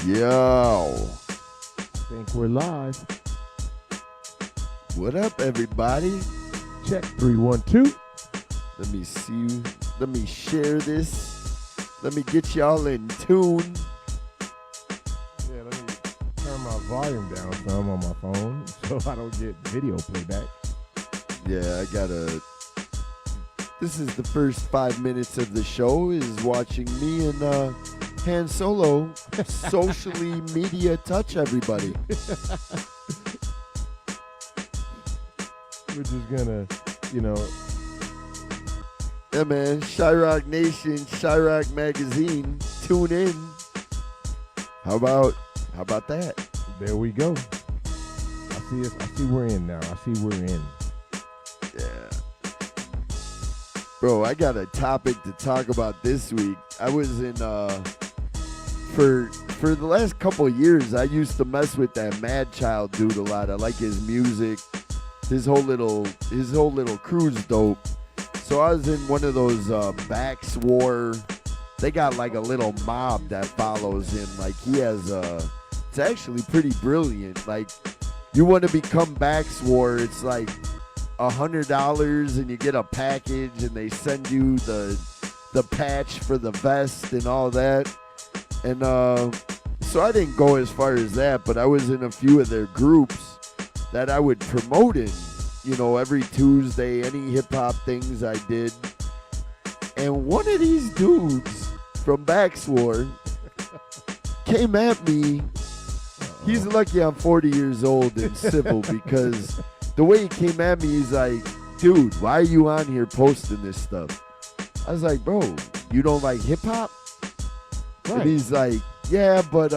Yo. I think we're live. What up, everybody? Check 312. Let me see. Let me share this. Let me get y'all in tune. Yeah, let me turn my volume down some on my phone so I don't get video playback. Yeah, I gotta. This is the first 5 minutes of the show. Is watching me and Handz Solo socially media touch everybody. We're just gonna, Yeah, man. Chirac Nation, Chirac Magazine. Tune in. How about that? There we go. I see we're in now. I see we're in. Yeah. Bro, I got a topic to talk about this week. I was in for the last couple of years, I used to mess with that Mad Child dude a lot. I like his music. His whole little crew's dope. So I was in one of those Bax War. They got like a little mob that follows him. Like he has it's actually pretty brilliant. Like you want to become Bax War, it's like $100 and you get a package and they send you the patch for the vest and all that. And so I didn't go as far as that, but I was in a few of their groups that I would promote in, every Tuesday, any hip hop things I did. And one of these dudes from Bax War came at me. He's lucky I'm 40 years old and civil because the way he came at me, he's like, dude, why are you on here posting this stuff? I was like, bro, you don't like hip hop? Right. And he's like, yeah, but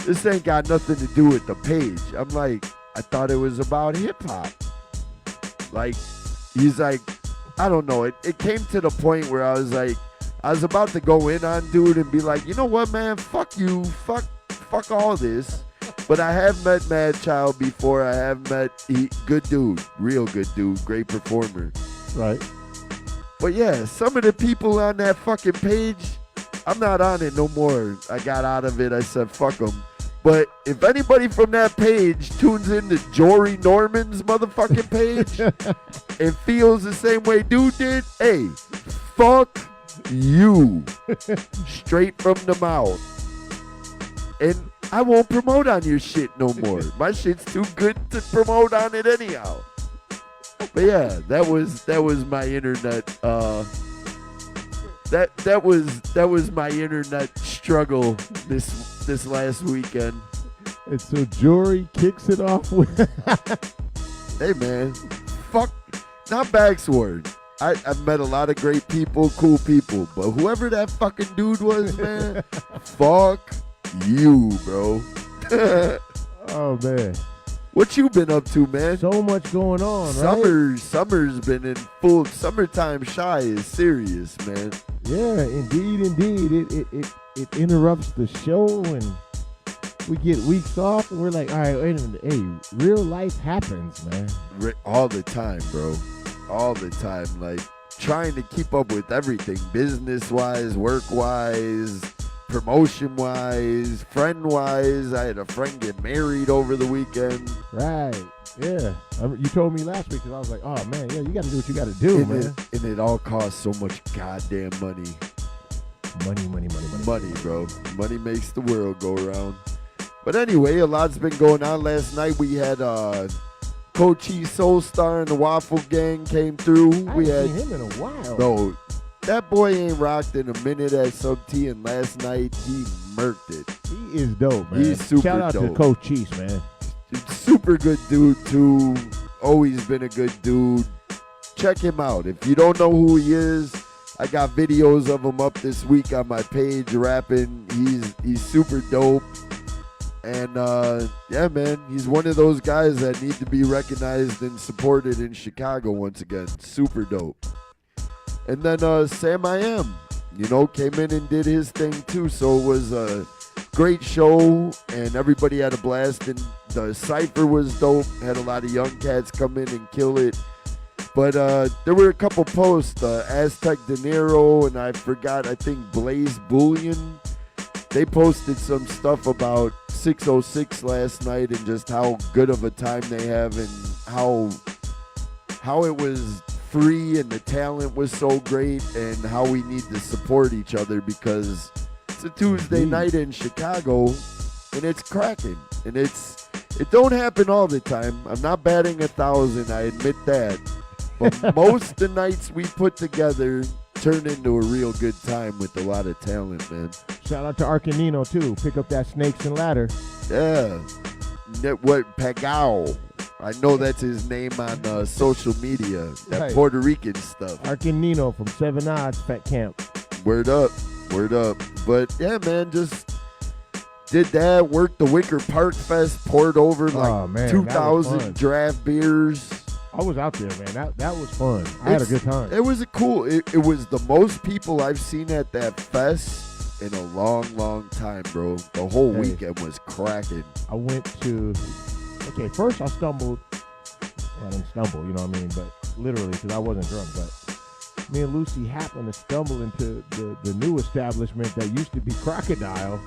this ain't got nothing to do with the page. I'm like, I thought it was about hip hop. Like, he's like, I don't know. It came to the point where I was like, I was about to go in on dude and be like, you know what, man? Fuck you. Fuck all this. But I have met Mad Child before. I have met good dude, real good dude, great performer. Right. But yeah, some of the people on that fucking page, I'm not on it no more. I got out of it. I said, fuck them. But if anybody from that page tunes into Jory Norman's motherfucking page and feels the same way dude did, hey, fuck you. Straight from the mouth. And I won't promote on your shit no more. My shit's too good to promote on it anyhow. But yeah, that was my internet. That was my internet struggle this last weekend. And so Jory kicks it off with, hey man, fuck, not Backsword. I've met a lot of great people, cool people, but whoever that fucking dude was, man, fuck you, bro. Oh man. What you been up to, man? So much going on, right? Summer's been in full. Summertime shy is serious, man. Yeah, indeed. It interrupts the show and we get weeks off and we're like, all right, wait a minute. Hey, real life happens, man. All the time, bro. All the time. Like trying to keep up with everything, business-wise, work-wise, promotion-wise, friend-wise. I had a friend get married over the weekend. Right. Yeah. You told me last week because I was like, oh, man, yeah, you got to do what you got to do, man. And it all costs so much goddamn money. Money, bro. Money makes the world go around. But anyway, a lot's been going on. Last night we had Coach Soul Star and the Waffle Gang came through. I haven't seen him in a while. Bro, that boy ain't rocked in a minute at Sub T, and last night he murked it. He is dope, man. He's super dope. Shout out to Coach Cheese, man. Super good dude, too. Always been a good dude. Check him out. If you don't know who he is, I got videos of him up this week on my page rapping. He's super dope. And, yeah, man, he's one of those guys that need to be recognized and supported in Chicago once again. Super dope. And then Sam I Am, came in and did his thing, too. So it was a great show, and everybody had a blast. And the cypher was dope. Had a lot of young cats come in and kill it. But there were a couple posts, Aztec De Niro, and I think Blaze Bullion they posted some stuff about 606 last night and just how good of a time they have and how it was free and the talent was so great and how we need to support each other because it's a Tuesday night in Chicago and it's cracking and it don't happen all the time. I'm not batting 1,000, I admit that, but most the nights we put together turn into a real good time with a lot of talent, man. Shout out to Arcanino too. Pick up that Snakes and Ladder. Yeah, what Pagao. I know that's his name on social media. That Right. Puerto Rican stuff. Arcanino from 7 Odds Fat Camp. Word up, word up. But yeah, man, just did that. Worked the Wicker Park Fest. Poured over like 2,000 draft beers. I was out there, man. That was fun. I had a good time. It was it was the most people I've seen at that fest in a long, long time, bro. The whole weekend was cracking. I went to, first I stumbled. Well, I didn't stumble, you know what I mean? But literally, because I wasn't drunk. But me and Lucy happened to stumble into the new establishment that used to be Crocodile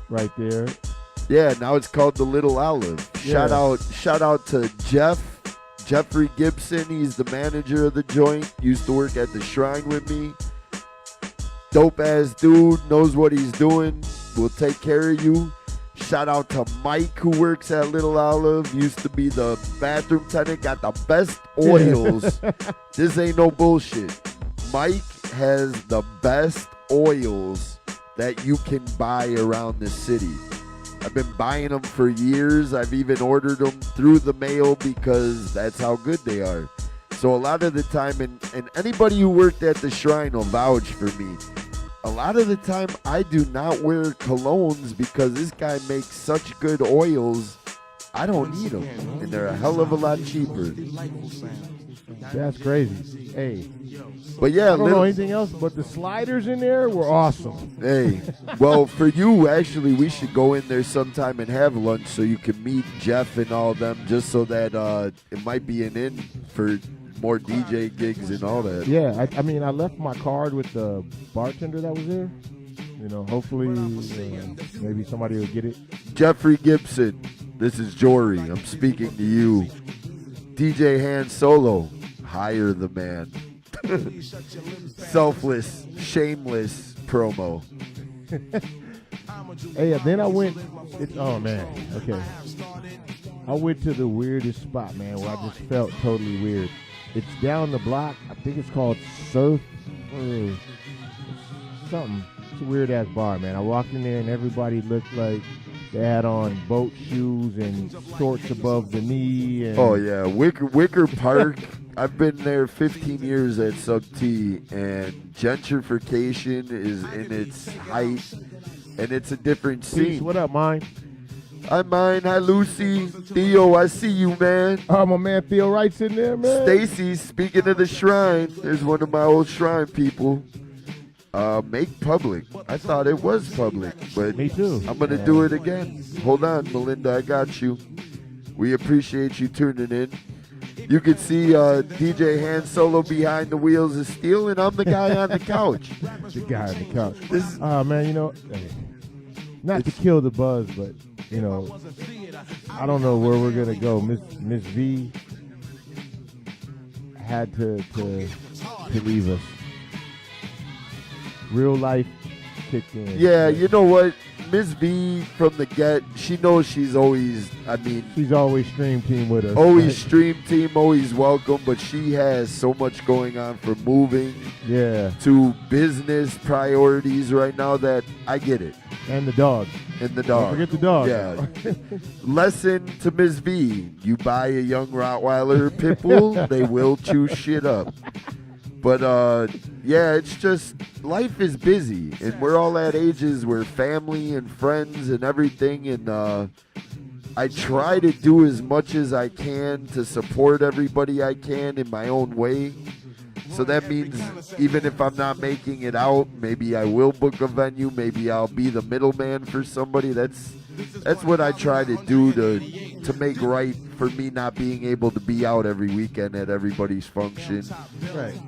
right there. Yeah, now it's called the Little Olive. Yeah. Shout out to Jeffrey Gibson. He's the manager of the joint. Used to work at the Shrine with me. Dope ass dude, knows what he's doing. Will take care of you. Shout out to Mike who works at Little Olive. Used to be the bathroom tenant. Got the best oils. This ain't no bullshit. Mike has the best oils that you can buy around the city. I've been buying them for years. I've even ordered them through the mail because that's how good they are. So a lot of the time, and anybody who worked at the Shrine will vouch for me, a lot of the time I do not wear colognes because this guy makes such good oils, I don't need them. And they're a hell of a lot cheaper. That's crazy. Hey. But yeah, I don't know anything else, but the sliders in there were awesome. Hey, well, for you, actually, we should go in there sometime and have lunch so you can meet Jeff and all them, just so that it might be an in for more DJ gigs and all that. Yeah, I mean, I left my card with the bartender that was there. You know, hopefully maybe somebody will get it. Jeffrey Gibson, this is Jory. I'm speaking to you. DJ Handz Solo, hire the man. Selfless, shameless promo. Hey, then I went. Oh man, okay. I went to the weirdest spot, man, where I just felt totally weird. It's down the block. I think it's called Surf. Something. It's a weird ass bar, man. I walked in there and everybody looked like they had on boat shoes and shorts above the knee. And oh yeah, Wicker Park. I've been there 15 years at Sub T, and gentrification is in its height, and it's a different scene. Peace, what up, Mine? Hi, Mine. Hi, Lucy. Theo, I see you, man. Oh, my man Theo Wright's in there, man. Stacy, speaking of the Shrine, there's one of my old Shrine people. Make public. I thought it was public, but me too. I'm going to do it again. Hold on, Melinda, I got you. We appreciate you tuning in. You can see DJ Handz Solo behind the wheels of steel, and I'm the guy on the couch. The guy on the couch. Man, you know, not to kill the buzz, but, you know, I don't know where we're going to go. Miss V had to leave us. Real life kicked in. Yeah, you know what? Miss V from the get, she knows she's always, she's always stream team with us. Always stream team, always welcome, but she has so much going on from moving to business priorities right now that I get it. And the dog. And the dog. Don't forget the dog. Yeah. Lesson to Miss V. You buy a young Rottweiler pit bull, they will chew shit up. But, yeah, it's just, life is busy, and we're all at ages where family and friends and everything, and I try to do as much as I can to support everybody I can in my own way. So that means even if I'm not making it out, maybe I will book a venue, maybe I'll be the middleman for somebody. That's what I try to do to make right for me not being able to be out every weekend at everybody's function. Right.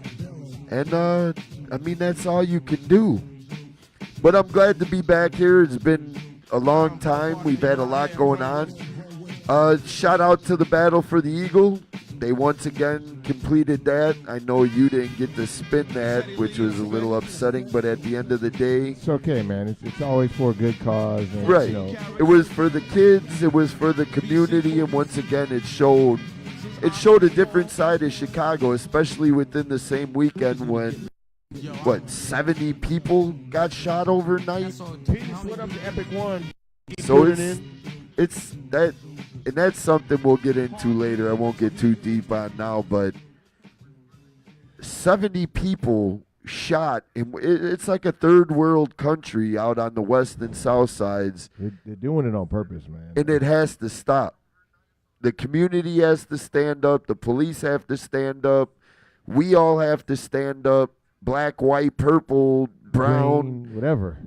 And, I mean, that's all you can do. But I'm glad to be back here. It's been a long time. We've had a lot going on. Shout out to the Battle for the Eagle. They once again completed that. I know you didn't get to spin that, which was a little upsetting, but at the end of the day... It's okay, man. It's always for a good cause. And, right. You know. It was for the kids. It was for the community. And once again, it showed a different side of Chicago, especially within the same weekend when, 70 people got shot overnight? Peace, what up to Epic One? So it's that... And that's something we'll get into later. I won't get too deep on now, but 70 people shot. It's like a third world country out on the west and south sides. They're doing it on purpose, man. And it has to stop. The community has to stand up. The police have to stand up. We all have to stand up. Black, white, purple, brown. Green, whatever.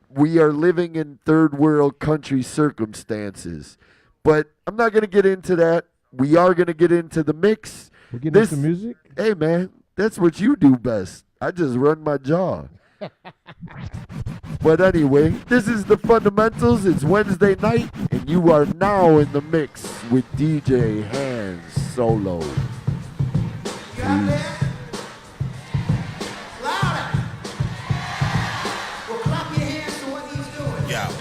We are living in third world country circumstances. But I'm not going to get into that. We are going to get into the mix. We're getting into music? Hey, man, that's what you do best. I just run my jaw. But anyway, this is the Fundamentals. It's Wednesday night, and you are now in the mix with DJ Handz Solo. Louder. Well, clap your hands to what he's doing. Yeah.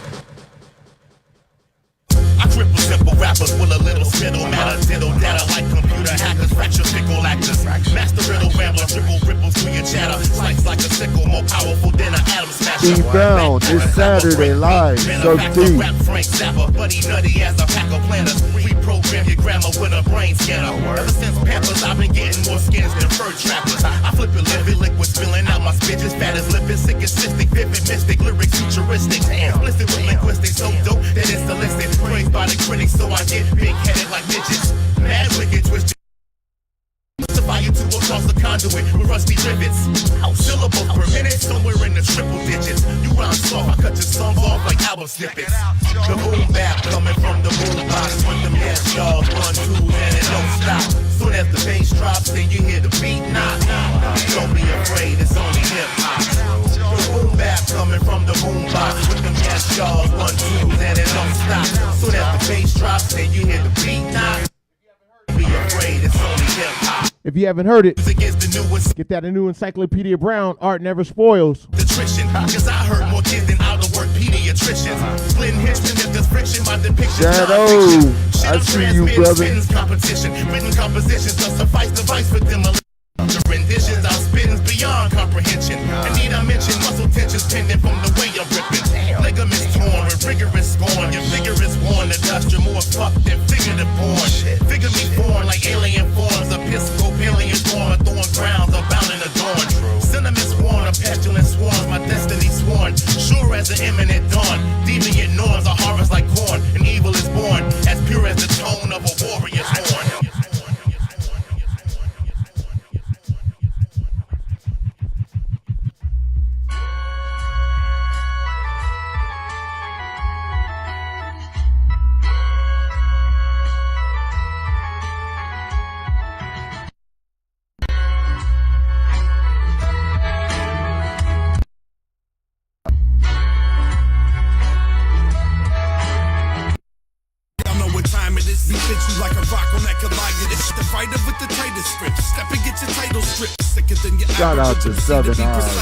Triple simple rappers with a little spittle matter, diddle data like computer hackers, fracture pickle actors, master riddle rambler, triple ripples through your chatter, slice like a sickle, more powerful than an atom smasher. B-Bound this Saturday live, so deep. Rap Frank Zappa, buddy nutty as a pack of planners. Reprogram your grammar with a brain scanner. Ever since Pampers, I've been getting more skins than fur trappers. I flip it, liquid spilling out my spitches, fat as lipid, sick as cystic, vivid, mystic, lyrics futuristic, explicit with linguistics, so dope that it's illicit. Praised by the critics, so I get big-headed like midgets. Mad wicked, twisted. Fire to across the conduit with rusty rivets. Syllables per minute, somewhere in the triple digits. You rhyme soft, I cut your songs off like album snippets. The boom bap coming from the boom box with the mess y'all 1, 2, and it don't stop. Soon as the bass drops, then you hear the beat knock. Don't be afraid, it's only hip hop. The boom bap coming from the boom box with the mess y'all 1, 2, and it don't stop. Soon as the bass drops, then you hear the beat knock. Be afraid, it's only hip hop. If you haven't heard it, the get that new Encyclopedia Brown. Art never spoils. Nutrition, cause I heard more kids than out of work pediatricians. Splitting Hitchman if there's friction, my depiction. Shadow, I see you, brother. Competition, written compositions don't suffice device for demolition. The renditions out spittings beyond comprehension. And need I mention muscle tensions pending from the way I'm ripping. Ligaments torn with rigorous scorn. Your vigor is worn to dust. You're more fucked than figurative porn. Figure me born like alien forms. Episcopalian form of thorn grounds abound and adorned. Sentiments worn, a pestilent swarms. My destiny sworn. Sure as the imminent dawn. Deviant norms are harvest like corn. And evil is born. As pure as the tone of a warrior's horn. Shout out to 7 Eyes.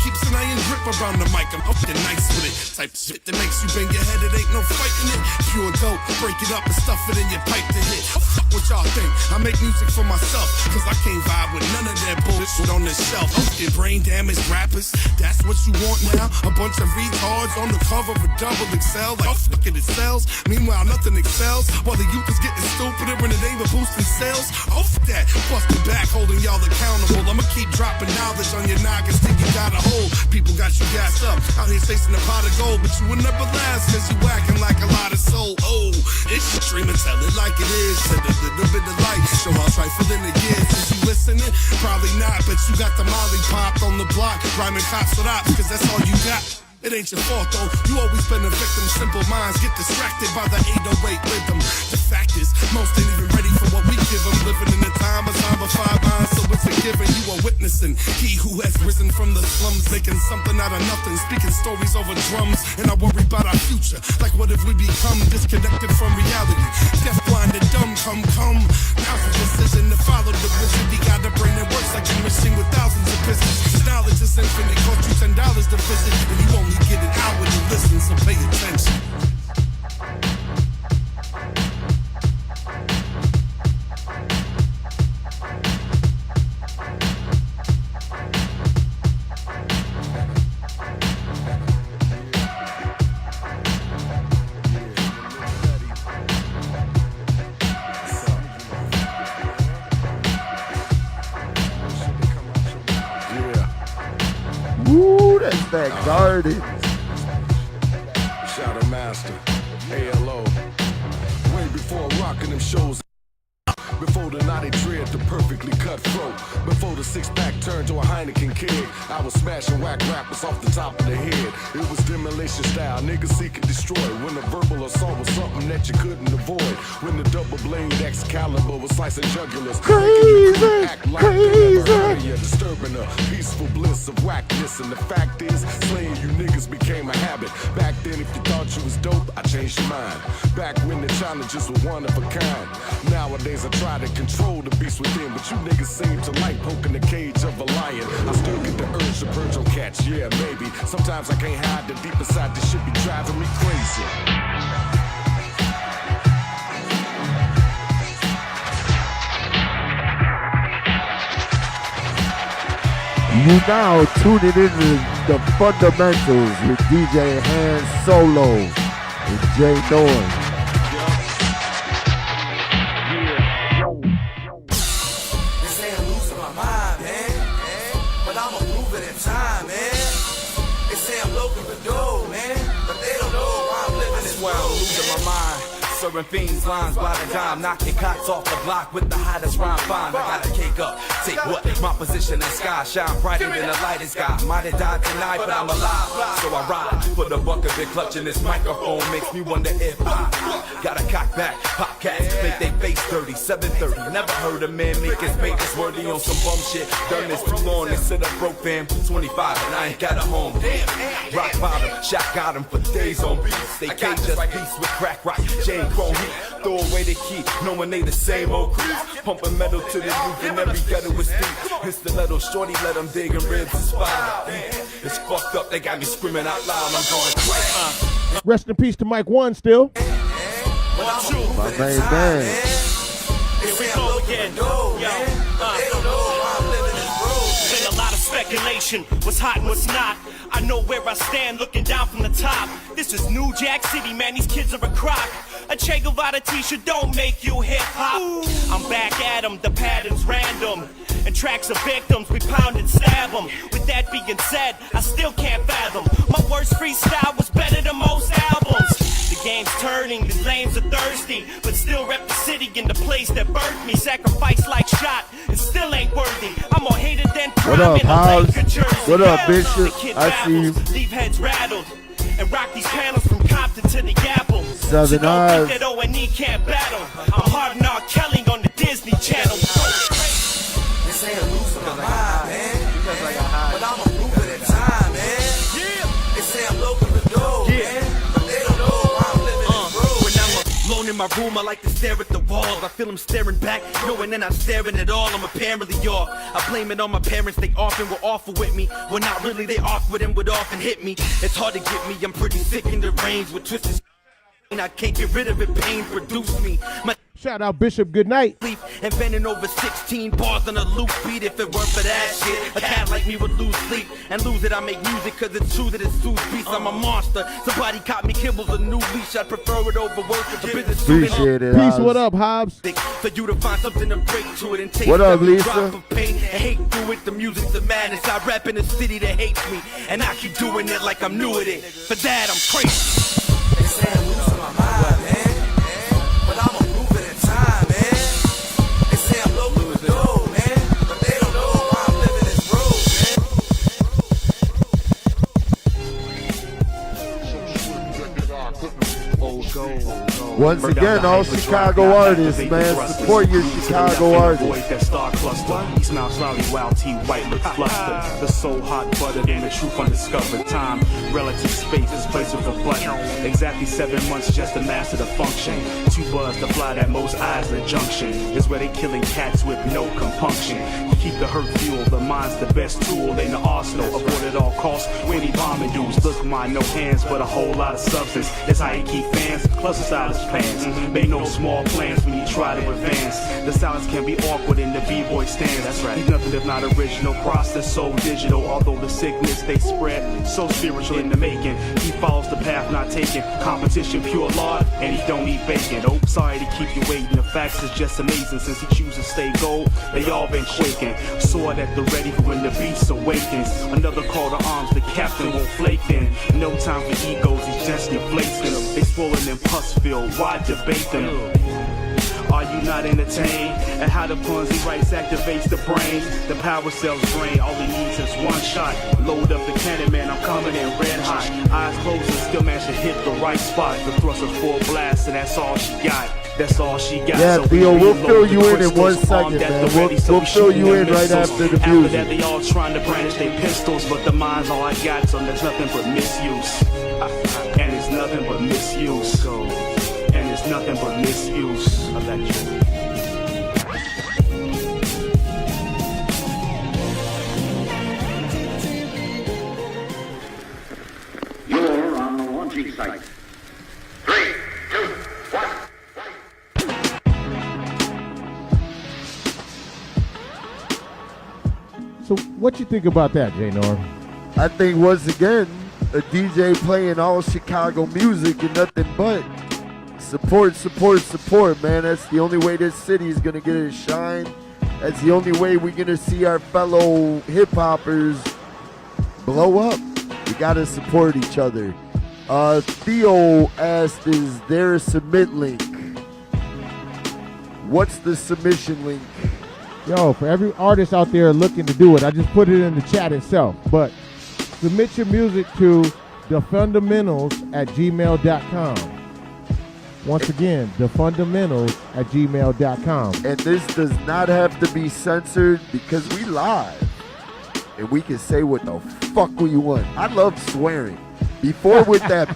Keeps an iron grip around the mic. I'm often nice with it. Type of shit that makes you bang your head. It ain't no fighting it. Pure dope. Break it up and stuff it in your pipe to hit. Fuck what y'all think. I make music for myself. Cause I can't vibe with none of that bullshit on this shelf. Get brain damaged rappers. That's what you want now. A bunch of retards on the cover of double XL. Like fuck it sells. Meanwhile nothing excels. While the youth is getting stupider in the name of boosting sales. Off that. Busting back holding y'all accountable. I'ma keep dropping knowledge on your noggins till you got a hold. People got you gassed up, out here chasing a pot of gold, but you will never last, cause you acting like a lot of soul. Oh, it's your dream and tell it like it is. Send a little bit of light, show how trifling it is. Is you listening? Probably not, but you got the molly popped on the block, rhyming cops with ops, cause that's all you got. It ain't your fault though, you always been a victim. Simple minds get distracted by the 808 rhythm. The fact is, most ain't even ready for what we give. I'm living in a time assigned by 5 lines, so it's a given. You are witnessing he who has risen from the slums, making something out of nothing, speaking stories over drums. And I worry about our future, like what if we become disconnected from reality? Deaf, blind, and dumb, come. Now's the decision to follow the vision. We got a brain that works like a machine with thousands of pistons. Cause knowledge is infinite, cost you $10 to visit, and you only get it out when you listen, so pay attention. Woo, that's that garden. Shadow Master, ALO. Way before rocking them shows. Before the naughty dread to perfectly cut throat. Before the six-pack turned to a Heineken keg, I was smashing whack rappers off the top of the head. It was demolition style, niggas seek and destroy. When the verbal assault was something that you couldn't avoid. When the double blade Excalibur was slicing jugulars. Crazy, Act like crazy. Disturbing the peaceful bliss of whackness. And the fact is, slaying you niggas became a habit. Back then, if you thought you was dope, I changed your mind. Back when the challenges were one of a kind. Nowadays, I try to control the beast within, but you niggas seem to like poking the cage of a lion. I still get the urge to purge on cats, yeah, maybe. Sometimes I can't hide the deep inside this shit be driving me crazy. You now tuning into the fundamentals with DJ Handz Solo and Jay Noise. Serving fiends, lines by the dime, knocking cots off the block with the hottest rhyme fine. I got a cake up, take what? My position in the sky, shine brighter than the lightest guy. Might have died tonight, but I'm alive. So I ride for the buck of it, clutching this microphone makes me wonder if I got a cock back, pop cats, make they face dirty. 7:30, never heard a man make his papers worthy on some bum shit. Done this too long, they sit up broke fam. 25 and I ain't got a home. Damn, rock bottom, shot got him for days on beats. They can't just peace with crack rock, Jane Crow heat. Throw away the key, knowing they the same old crews. Pumping metal to the roof and every gutter was deep. Hit stiletto, shorty let them dig and ribs and spine. It's fucked up, they got me screaming out loud. I'm going crazy. Rest in peace to Mike One still. My main man. Here we go again. Been a lot of speculation, what's hot and what's not. I know where I stand looking down from the top. This is New Jack City, man, these kids are a crock. A Che Guevara t-shirt don't make you hip-hop. I'm back at 'em, the pattern's random. And tracks of victims, we pound and stab them. With that being said, I still can't fathom. My worst freestyle was better than most albums. The game's turning, the lanes are thirsty, but still rep the city in the place that birthed me. Sacrifice like shot, and still ain't worthy. I'm more hated than prime. What up, in a House? Laker jersey. What up, Bishop? The kid I see you. babbles, leave heads rattled, and rock these panels from Compton to the Apple. Southern so don't Eyes. think that O&E can't battle. I'm hard and R. Kelly on the Disney Channel. They say I'm losing my mind, man. But I'm a proof of that time, man. They say I'm local to dough, man. But they don't know why I'm living this road. When I'm alone in my room, I like to stare at the walls. I feel them staring back, knowing they're not staring at all. I'm apparently off. I blame it on my parents, they often were awful with me. Well, not really, they awkward and would often hit me. It's hard to get me, I'm pretty sick in the range with twisted. I can't get rid of it, pain produced me. My Shout out Bishop, good night. sleep and bending over 16 bars on a loop beat. If it weren't for that shit, a cat like me would lose sleep and lose it. I make music cause it's true that it's Sue's beast. I'm a monster. Somebody caught me kibbles a new leash. I'd prefer it over work. A business Appreciate it. Peace, House. what up, Hobbs? for you to find something to break to it and take What up, every Lisa? drop of pain and hate through it. The music's a madness. I rap in a city that hates me, and I keep doing it like I'm new at it. For that, I'm crazy. They say I'm losing my mind, man. But I'm a proof of that time, man. They say I'm local to dough, man. But they don't know why I'm living this road, man. Old gold. Once again, all Chicago artists, man, support your Chicago artists. That star cluster. He smiles slyly while T White looks flustered. The soul hot buttered and the truth undiscovered. Time, relative space is place with a button. Exactly 7 months just to master the function. Two buzz to fly that most eyes the junction is where they killing cats with no compunction. Keep the hurt fuel, the mind's the best tool in the arsenal. Avoid at all costs when he bombing dudes. Look, mine no hands, but a whole lot of substance. That's how you keep fans, plus the stylish pants. Make no small plans when you try to advance. The silence can be awkward in the B-boy stance. That's right. He's nothing if not original, process so digital. Although the sickness they spread, so spiritual in the making. He follows the path not taken. Competition pure lard, and he don't eat bacon. Oh, sorry to keep you waiting. The facts is just amazing. Since he chooses to stay gold, they all been quaking. Sword at the ready for when the beast awakens. Another call to arms, the captain won't flake then. No time for egos, he's just inflating them. They swollen and pus filled, why debate them? Are you not entertained at how the puns he writes activates the brain? The power cells drain, all he needs is one shot. Load up the cannon, man, I'm coming in red hot. Eyes closed and still manage to hit the right spot. The thrust is full blast, and that's all she got. That's all she got. Yeah, so Theo, we'll fill you in 1 second, man. We'll fill you in right after the After music. that, they all trying to brandish their pistols, but the mind's all I got, so there's nothing but misuse. And it's nothing but misuse. And it's nothing but misuse. Electric. You're on the launching site. 3, 2, 1. So what you think about that, J Norm? I think once again, a DJ playing all Chicago music and nothing but support, support, support, man. That's the only way this city is gonna get its shine. That's the only way we're gonna see our fellow hip hoppers blow up. We gotta support each other. Theo asked, is there a submit link? What's the submission link? Yo, for every artist out there looking to do it, I just put it in the chat itself. But submit your music to thefundamentals@gmail.com. Once again, thefundamentals@gmail.com. And this does not have to be censored because we live. And we can say what the fuck we want. I love swearing. Before with that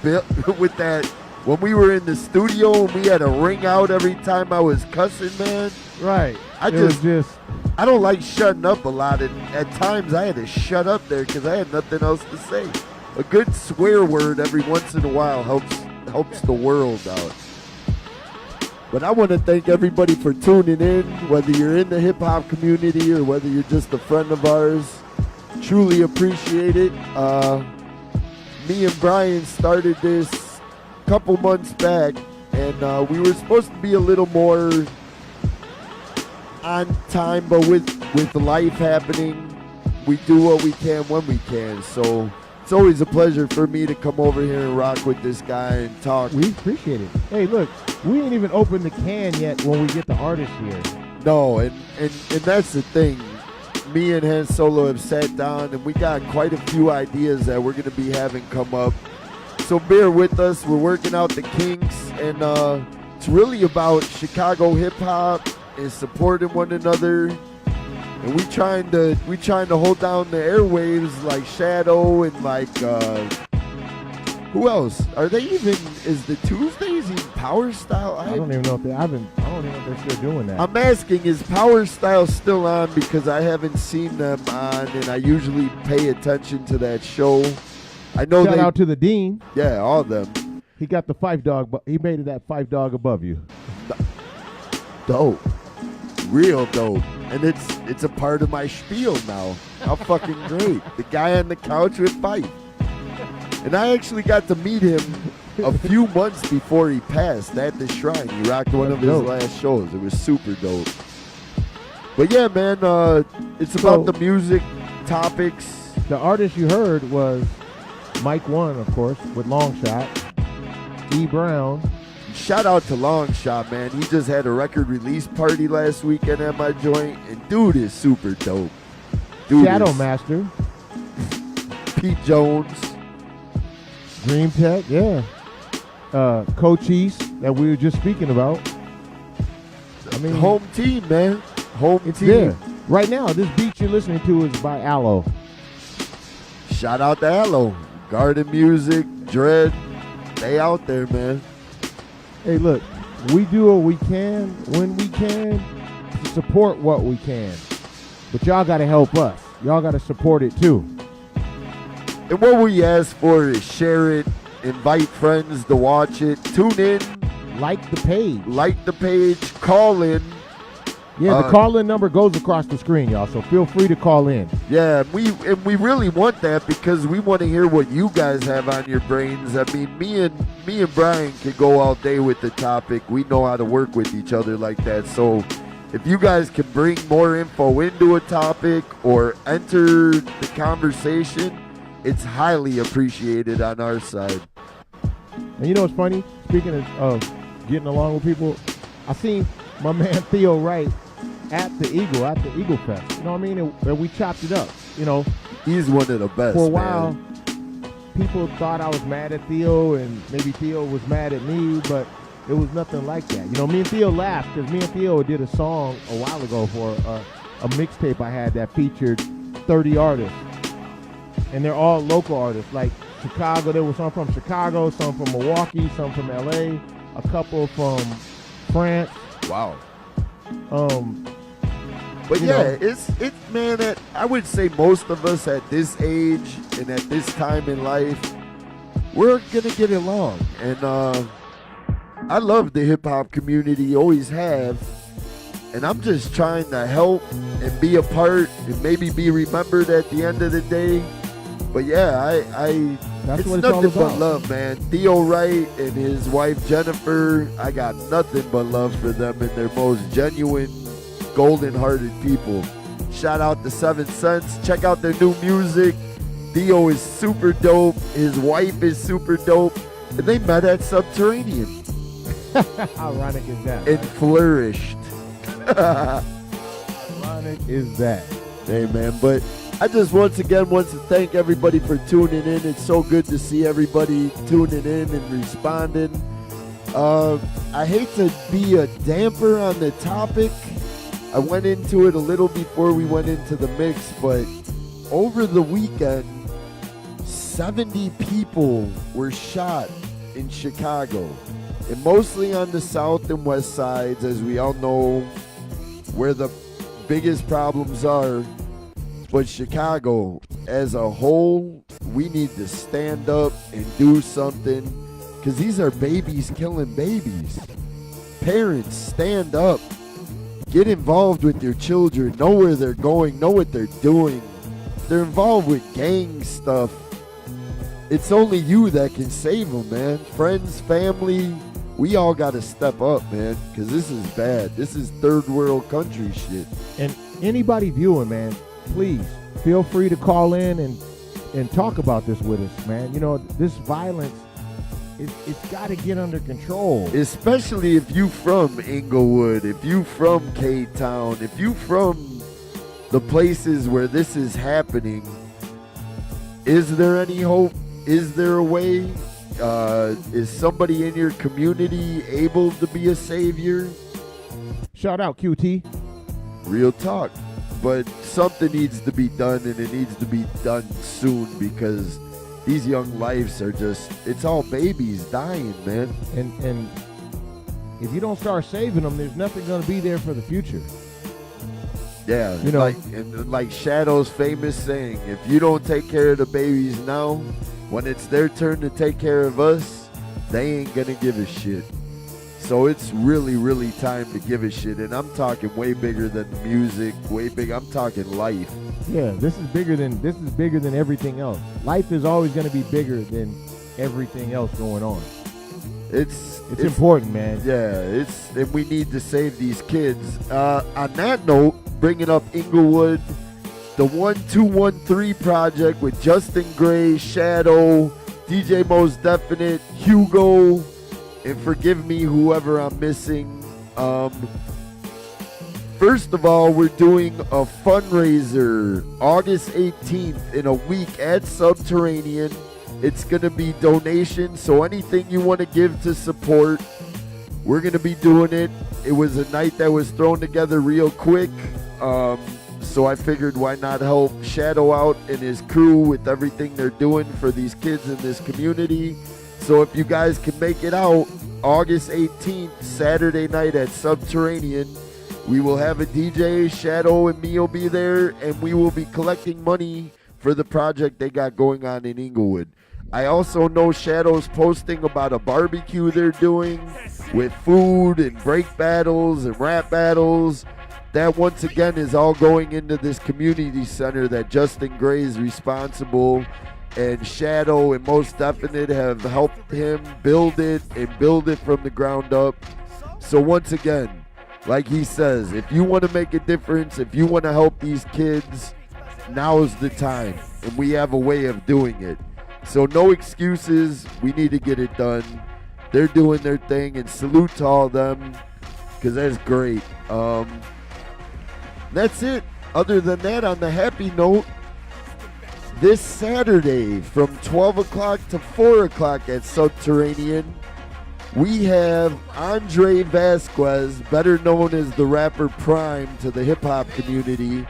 when we were in the studio and we had to ring out every time I was cussing, man. Right. I don't like shutting up a lot, and at times I had to shut up there because I had nothing else to say. A good swear word every once in a while helps the world out. But I want to thank everybody for tuning in, whether you're in the hip hop community or whether you're just a friend of ours. Truly appreciate it. Me and Brian started this a couple months back, and we were supposed to be a little more on time, but with life happening, we do what we can when we can. So it's always a pleasure for me to come over here and rock with this guy and talk. We appreciate it. Hey, look, we ain't even opened the can yet when we get the artist here. No, and that's the thing. Me and Handz Solo have sat down and we got quite a few ideas that we're going to be having come up. So bear with us. We're working out the kinks, and it's really about Chicago hip hop and supporting one another. And we trying to hold down the airwaves like Shadow and like who else? Are they even? Is the Tuesdays even Power Style? I don't even know if I don't even know if they're still doing that. I'm asking, is Power Style still on? Because I haven't seen them on, and I usually pay attention to that show. I know. Shout out to the Dean. Yeah, all of them. He got the 5 dog, but he made it that 5 dog above you. Dope, real dope, and it's a part of my spiel now. How fucking great! The guy on the couch with Fife. And I actually got to meet him a few months before he passed at the Shrine. He rocked one of his last shows. It was super dope. But yeah, man, it's about the music topics. The artist you heard was Mike One, of course, with Long Shot. E. Brown. Shout out to Long Shot, man. He just had a record release party last weekend at my joint, and dude is super dope. Shadow Master. Pete Jones. Dream Tech, yeah. Cochise that we were just speaking about. I mean, home team, man. Home it's team. there. Right now, this beat you're listening to is by Aloe. Shout out to Aloe. Garden Music, Dread. They out there, man. Hey, look, we do what we can when we can to support what we can. But y'all got to help us. Y'all got to support it too. And what we ask for is share it, invite friends to watch it, tune in, like the page, call in. Yeah, the call-in number goes across the screen, y'all, so feel free to call in. Yeah, and we really want that because we want to hear what you guys have on your brains. I mean, me and Brian could go all day with the topic. We know how to work with each other like that. So if you guys can bring more info into a topic or enter the conversation, it's highly appreciated on our side. And you know what's funny? Speaking of getting along with people, I seen my man Theo Wright at the Eagle Fest. You know what I mean? And we chopped it up. You know, he's one of the best. For a while, people thought I was mad at Theo, and maybe Theo was mad at me, but it was nothing like that. You know, me and Theo laughed because me and Theo did a song a while ago for a mixtape I had that featured 30 artists, and they're all local artists. Like Chicago, there was some from Chicago, some from Milwaukee, some from LA, a couple from France. Wow. But yeah, it's man. I would say most of us at this age and at this time in life, we're gonna get along, and I love the hip hop community, always have, and I'm just trying to help and be a part and maybe be remembered at the end of the day. But yeah, That's it's what it's all nothing but about. love, man. Theo Wright and his wife Jennifer, I got nothing but love for them, and they're most genuine, golden-hearted people. Shout out to 7 Cents. Check out their new music. Theo is super dope. His wife is super dope. And they met at Subterranean. How ironic is that? And flourished. Ironic is that. Hey, man, but I just once again want to thank everybody for tuning in. It's so good to see everybody tuning in and responding. I hate to be a damper on the topic. I went into it a little before we went into the mix, but over the weekend, 70 people were shot in Chicago, and mostly on the south and west sides, as we all know where the biggest problems are. But Chicago as a whole, we need to stand up and do something, because these are babies killing babies. Parents, stand up. Get involved with your children. Know where they're going. Know what they're doing. They're involved with gang stuff. It's only you that can save them, man. Friends, family, we all got to step up, man, because this is bad. This is third world country shit. And anybody viewing, man, please feel free to call in and talk about this with us, man. You know, this violence, it's got to get under control. Especially if you from Inglewood, if you from K-Town, if you from the places where this is happening. Is there any hope? Is there a way? Is somebody in your community able to be a savior? Shout out QT. Real talk. But something needs to be done, and it needs to be done soon, because these young lives are just, it's all babies dying, man. And if you don't start saving them, there's nothing going to be there for the future. Yeah, you know, like Shadow's famous saying, if you don't take care of the babies now, when it's their turn to take care of us, they ain't going to give a shit. So it's really, really time to give a shit. And I'm talking way bigger than music, way big. I'm talking life. Yeah, this is bigger than everything else. Life is always going to be bigger than everything else going on. It's important, man. Yeah, and we need to save these kids. On that note, bringing up Inglewood, the 1213 project with Justin Gray, Shadow, DJ Most Definite, Hugo, and forgive me whoever I'm missing. First of all, we're doing a fundraiser August 18th in a week at Subterranean. It's going to be donations, so anything you want to give to support, we're going to be doing it. It was a night that was thrown together real quick, so I figured why not help Shadow out and his crew with everything they're doing for these kids in this community. So if you guys can make it out, August 18th, Saturday night at Subterranean, we will have a DJ, Shadow and me will be there, and we will be collecting money for the project they got going on in Inglewood. I also know Shadow's posting about a barbecue they're doing with food and break battles and rap battles. That once again is all going into this community center that Justin Gray is responsible, and Shadow and Most Definite have helped him build it and build it from the ground up. So once again, like he says, if you want to make a difference, if you want to help these kids, now's the time, and we have a way of doing it. So no excuses, we need to get it done. They're doing their thing, and salute to all of them, because that's great. That's it. Other than that, on the happy note, this Saturday from 12 o'clock to 4 o'clock at Subterranean, we have Andre Vasquez, better known as the rapper Prime to the hip-hop community,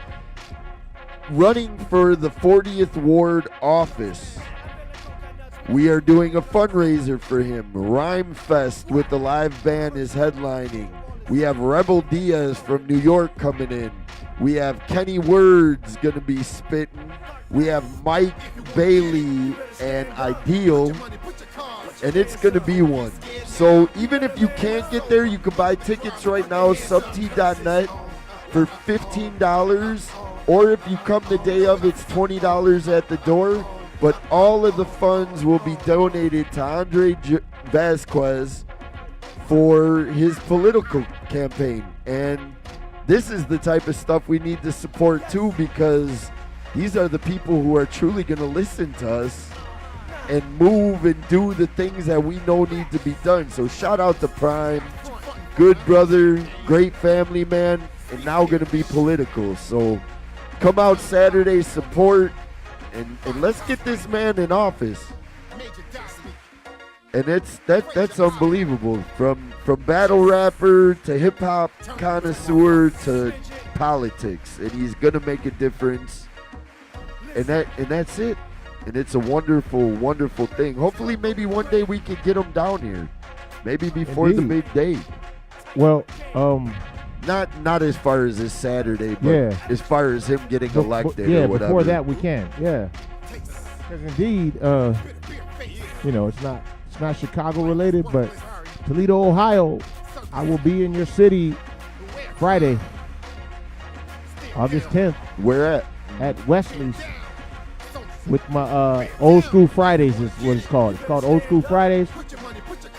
running for the 40th Ward office. We are doing a fundraiser for him. Rhyme Fest with the live band is headlining. We have Rebel Diaz from New York coming in. We have Kenny Words going to be spitting. We have Mike Bailey and Ideal. And it's going to be one. So even if you can't get there, you can buy tickets right now, subt.net for $15. Or if you come the day of, it's $20 at the door. But all of the funds will be donated to Andre Vasquez for his political campaign. And this is the type of stuff we need to support too, because these are the people who are truly going to listen to us and move and do the things that we know need to be done. So shout out to Prime, good brother, great family man, and now going to be political. So come out Saturday, support, and let's get this man in office. And that's unbelievable. From battle rapper to hip hop connoisseur to politics, and he's gonna make a difference. And that's it. And it's a wonderful, wonderful thing. Hopefully, maybe one day we could get him down here. Maybe before Indeed. the big day. Well, not as far as this Saturday, but yeah, as far as him getting elected or whatever. Before that we can. Yeah, because indeed, it's not Chicago related, but Toledo, Ohio, I will be in your city Friday, August 10th. Where at? At Wesley's with my Old School Fridays is what it's called. It's called Old School Fridays.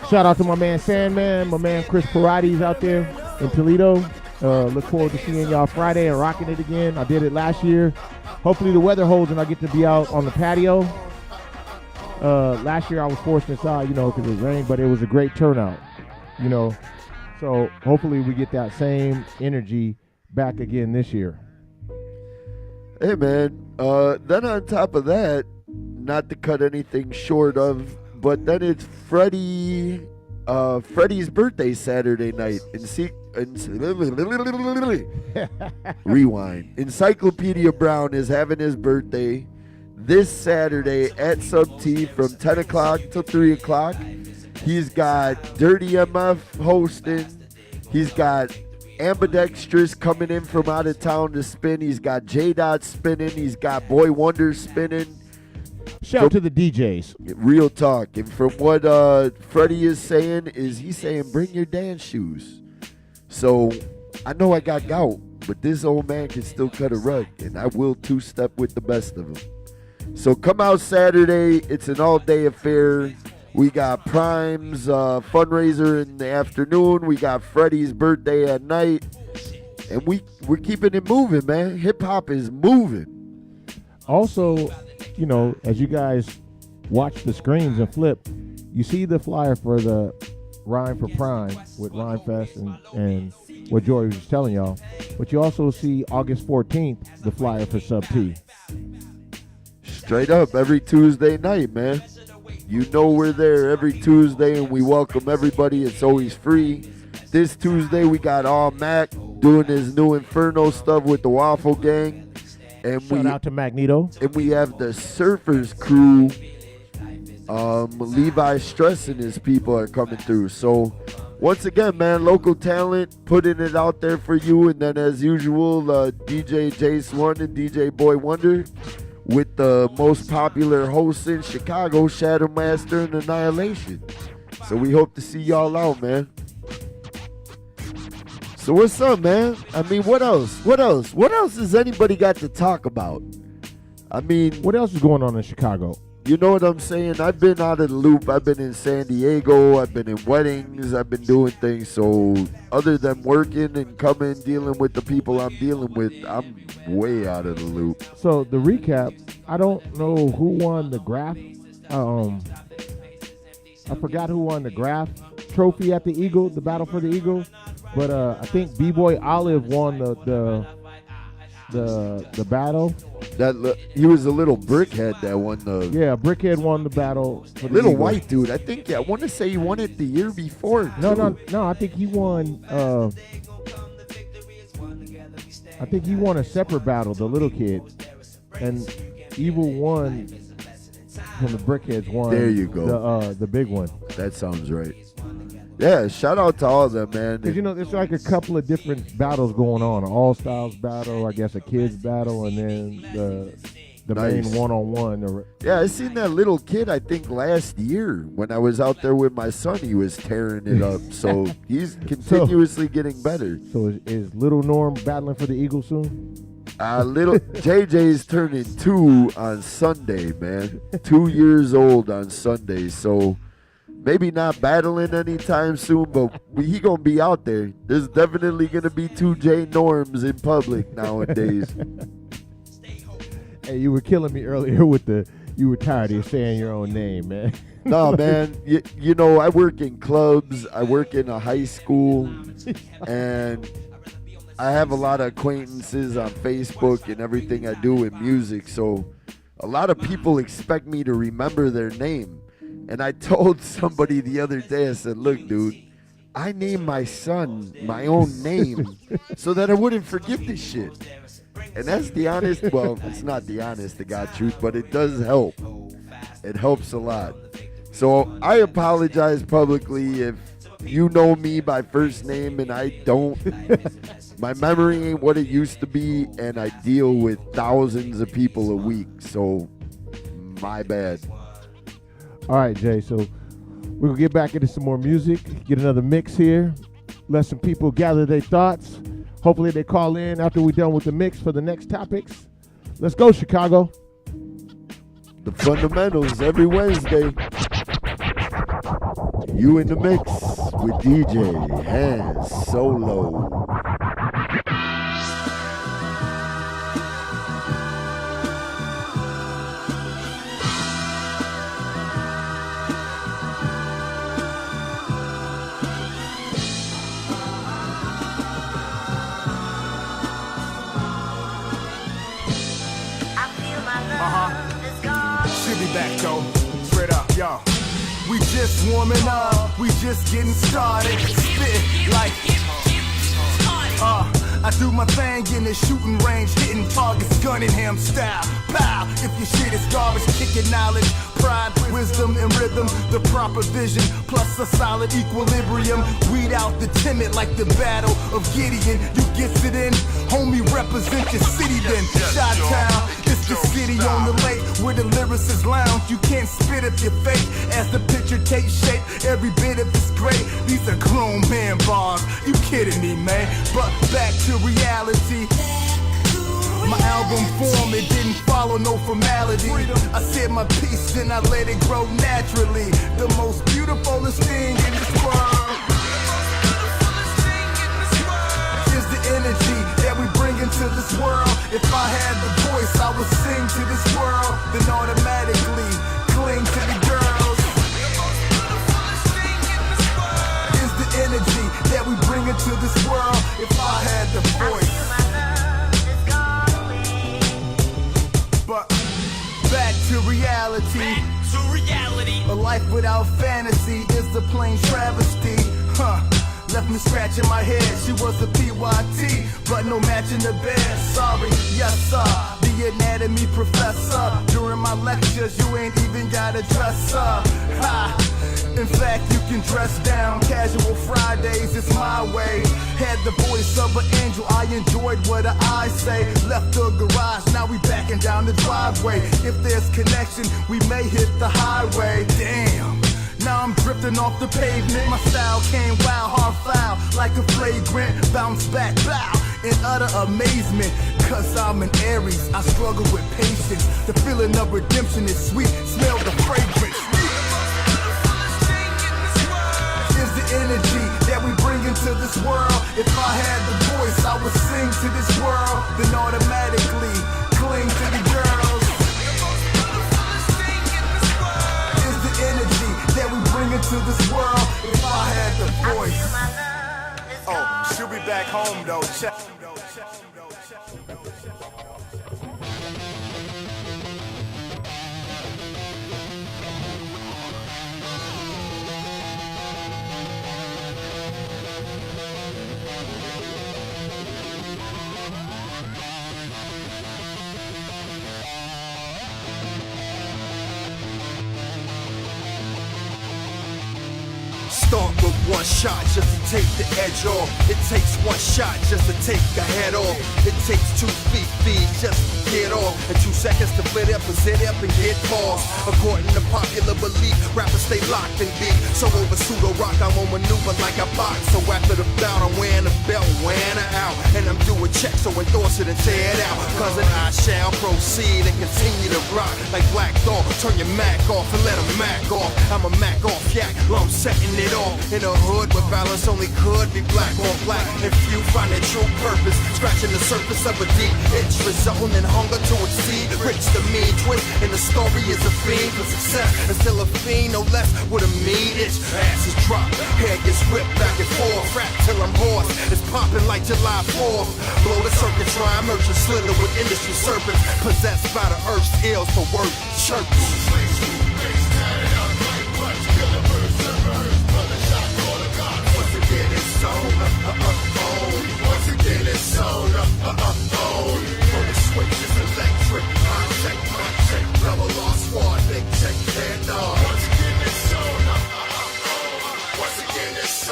Shout out to my man Sandman, my man Chris Parati's out there in Toledo. Look forward to seeing y'all Friday and rocking it again. I did it last year. Hopefully the weather holds and I get to be out on the patio. Last year I was forced inside, because it rained, but it was a great turnout, So hopefully we get that same energy back again this year. Hey, man. Then on top of that, not to cut anything short of, but then it's Freddie's birthday Saturday night. Rewind. Encyclopedia Brown is having his birthday this Saturday at Sub T from 10 o'clock to 3 o'clock. He's got Dirty MF hosting. He's got Ambidextrous coming in from out of town to spin. He's got J-Dot spinning. He's got Boy Wonder spinning. Shout out to the DJs. Real talk. And from what Freddie is saying, he's saying bring your dance shoes. So I know I got gout, but this old man can still cut a rug, and I will two-step with the best of them. So come out Saturday. It's an all-day affair. We got Prime's fundraiser in the afternoon. We got Freddie's birthday at night. And we're keeping it moving, man. Hip-hop is moving. Also, as you guys watch the screens and flip, you see the flyer for the Rhyme for Prime with Rhyme Fest and what Jory was telling y'all. But you also see August 14th, the flyer for Sub T. Straight up, every Tuesday night, man. You know we're there every Tuesday, and we welcome everybody. It's always free. This Tuesday, we got All Mac doing his new Inferno stuff with the Waffle Gang. And Shout out to Magneto. And we have the Surfers crew. Levi Stress and his people are coming through. So, once again, man, local talent, putting it out there for you. And then, as usual, DJ Jace One and DJ Boy Wonder with the most popular hosts in Chicago, Shadow Master and Annihilation. So, we hope to see y'all out, man. So, what's up, man? I mean, what else? What else? What else has anybody got to talk about? I mean, what else is going on in Chicago? You know what I'm saying? I've been out of the loop. I've been in San Diego. I've been in weddings. I've been doing things. So other than working and coming, dealing with the people I'm dealing with, I'm way out of the loop. So the recap, I don't know who won the Graf. I forgot who won the Graf trophy at the Eagle, the Battle for the Eagle. But I think BBoy Olive won the battle. He was a little brickhead that won the. Yeah, brickhead won the battle. For the little Eagle. white dude. I think I want to say he won it the year before. No. I think he won. I think he won a separate battle. The little kid, and Evil won from the brickheads. Won. There you go. The big one. That sounds right. Yeah, shout out to all of them, man. Because, you know, there's like a couple of different battles going on. An all-styles battle, I guess a kids battle, and then the main one-on-one. Yeah, I seen that little kid, I think, last year. When I was out there with my son, he was tearing it up. So he's continuously getting better. So is Little Norm battling for the Eagle soon? Little JJ's turning 2 on Sunday, man. 2 years old on Sunday, so... Maybe not battling anytime soon, but he gonna be out there. There's definitely gonna be 2 J Norms in public nowadays. Hey, you were killing me earlier with you were tired of saying your own name, man. No, man. You know, I work in clubs. I work in a high school, and I have a lot of acquaintances on Facebook and everything I do with music. So a lot of people expect me to remember their name. And I told somebody the other day, I said, look, dude, I named my son my own name so that I wouldn't forget this shit. And that's the honest, well, it's not the honest to God truth, but it does help. It helps a lot. So I apologize publicly if you know me by first name and I don't. My memory ain't what it used to be, and I deal with thousands of people a week. So my bad. All right, Jay, so we're going to get back into some more music, get another mix here, let some people gather their thoughts. Hopefully they call in after we're done with the mix for the next topics. Let's go, Chicago. The fundamentals every Wednesday. You in the mix with DJ Handz Solo. She'll be back though, straight up, yo. We just warming up, we just getting started. Spit like, I do my thing in the shooting range, hitting targets, Gunningham style. Pow! If your shit is garbage, kicking knowledge, pride, wisdom, and rhythm, the proper vision, plus a solid equilibrium. Weed out the timid like the battle of Gideon. You gets it in, homie, represent your city then. Chi-Town, it's the city on the lake where the lyricists lounge. You can't spit if you're fake, as the picture takes shape. Every bit of it's great. These are grown man bars. You kidding me, man? But back to reality. My album form, it didn't follow no formality. I said my piece, then I let it grow naturally. The most beautifulest thing in this world is the energy that we bring into this world. If I had the voice, I would sing to this world, then automatically cling to the girls. Is the energy that we bring into this world. If I had the voice. But back to reality. Back to reality. A life without fantasy is a plain travesty. Left me scratching my head. She was a PYT, but no match in the bed. Sorry, yes sir, the anatomy professor. During my lectures, you ain't even gotta dress up. In fact, you can dress down. Casual Fridays, it's my way. Had the voice of an angel, I enjoyed what I say. Left the garage, now we backing down the driveway. If there's connection, we may hit the highway. Damn. Now I'm drifting off the pavement. My style came wild, hard foul, like a flagrant. Bounce back, bow, in utter amazement. Cause I'm an Aries, I struggle with patience. The feeling of redemption is sweet, smell the fragrance. Is the energy that we bring into this world. If I had the voice, I would sing to this world. Then automatically cling to the girls. Is the energy that we bring into this world. If I had the voice. Oh, she'll be back home though. Check. Start with one shot just to take the edge off. It takes one shot just to take the head off. It takes 2 feet just to get off. And 2 seconds to flip up and sit up and get paused. According to popular belief, rappers stay locked and deep. So over pseudo rock, I won't maneuver like a box. So after the bout, I'm wearing a belt, wearing her out. And I'm doing checks, so endorse it and tear it out. Cause then I shall proceed and continue to rock like Black Thought. Turn your Mac off and let 'em Mac off. I'm a Mac off yak, while I'm setting it off. In a hood where balance only could be black on black. If you find a true purpose, scratching the surface of a deep itch, resulting in hunger to exceed. Rich the mean twist, and the story is a fiend for success. And still a fiend, no less with a mean itch. Ass is dropped, hair gets whipped back and forth. Rap till I'm hoarse, it's popping like July 4th. Blow the circuit, try merchant slither with industry serpents. Possessed by the earth's ills for work, church. Once again it's on, for the switch is electric. High check, hot check, double R squad, big check, and once again it's on, once again it's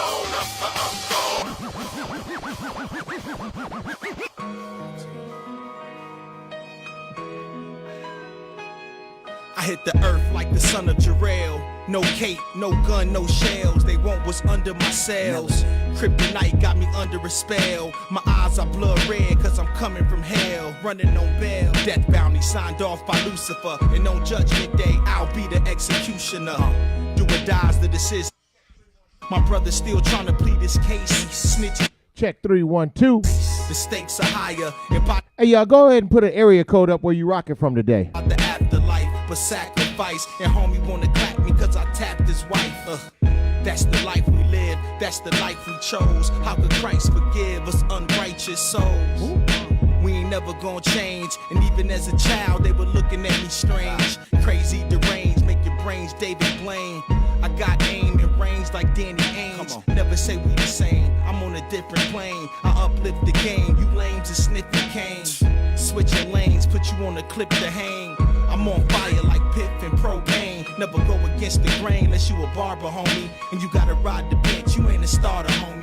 I hit the earth like the son of Jarrell. No cape, no gun, no shells. They want what's under my cells. Kryptonite got me under a spell. My eyes are blood red cause I'm coming from hell. Running on bail. Death bounty signed off by Lucifer. And on judgment day, I'll be the executioner. Do or die's the decision. My brother's still trying to plead his case. Snitching. Check 312. The stakes are higher. If I Hey, y'all, go ahead and put an area code up where you rocking from today. the afterlife, but sacrifice. And homie wanna clap me cause I tapped his wife. That's the life we live, that's the life we chose. How could Christ forgive us unrighteous souls? We ain't never gonna change. And even as a child, they were looking at me strange. Crazy, deranged, make your brains David Blaine. I got aim and range like Danny Ainge. Never say we the same, I'm on a different plane. I uplift the game, you lames is sniffing cane. Switching lanes, put you on a clip to hang. I'm on fire like Piff and propane. Never go against the grain unless you a barber, homie. And you gotta ride the bench, you ain't a starter, homie.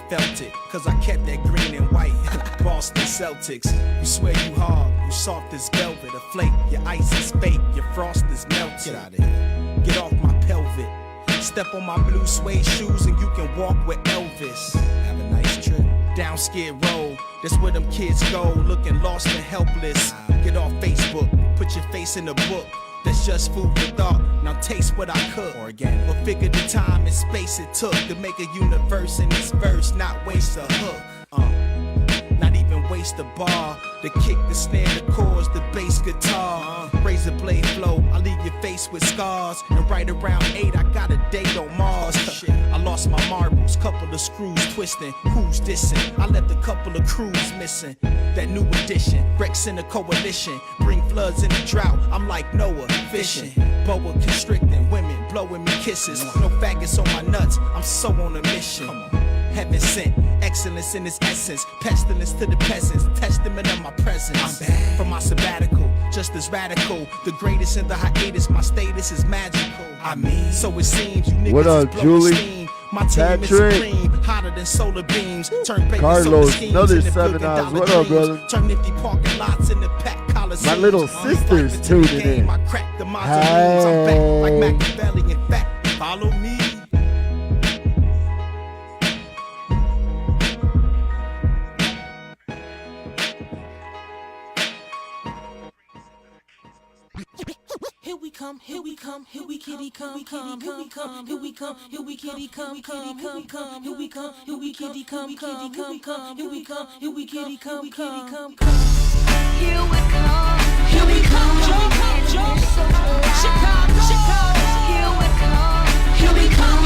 Felt it, cause I kept that green and white. Boston Celtics, you swear you hard, you soft as velvet, a flake, your ice is fake, your frost is melted. Get out of here, get off my pelvic. Step on my blue suede shoes and you can walk with Elvis. Have a nice trip. Down Skid Row, that's where them kids go, looking lost and helpless. Get off Facebook, put your face in the book. That's just food for thought. Now taste what I cook. Organic. But figure the time and space it took to make a universe in this verse, not waste a hook. Not even waste a bar. The kick, the snare, the chords, the bass guitar. Razor blade flow, I leave your face with scars. And right around 8, I got a date on Mars. I lost my marbles, couple of screws twisting. Who's dissing? I left a couple of crews missing. That new edition, Rex in the coalition. Bring floods in the drought, I'm like Noah, fishing. Boa constricting, women blowing me kisses. No faggots on my nuts, I'm so on a mission. Heaven sent, excellence in its essence. Pestilence to the peasants, testament of my presence. I'm back from my sabbatical, just as radical. The greatest in the hiatus, my status is magical. I mean, so it seems you niggas what up, is blowing Julie? steam. My team is supreme, hotter than solar beams. Turn paper Carlos, schemes another into $7. $1 What up, dreams. brother? Turn nifty parking lots into packed coliseums. My little sister's tuning in. I crack the mausoleums. I'm back like Machiavelli. In fact, follow me. Here we come, here we come, here we kitty come, come, here we come, here we come, here we kitty come, come, here we come, here we come, here we kitty come, come, here we come, here we come, here we kitty come, come, here we come, here we come, Chicago, Chicago, here we come, here we come,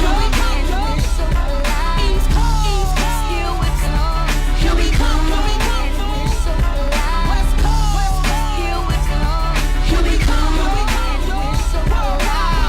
East Coast, East Coast, here we come, here we come, West Coast, here we come, here we come.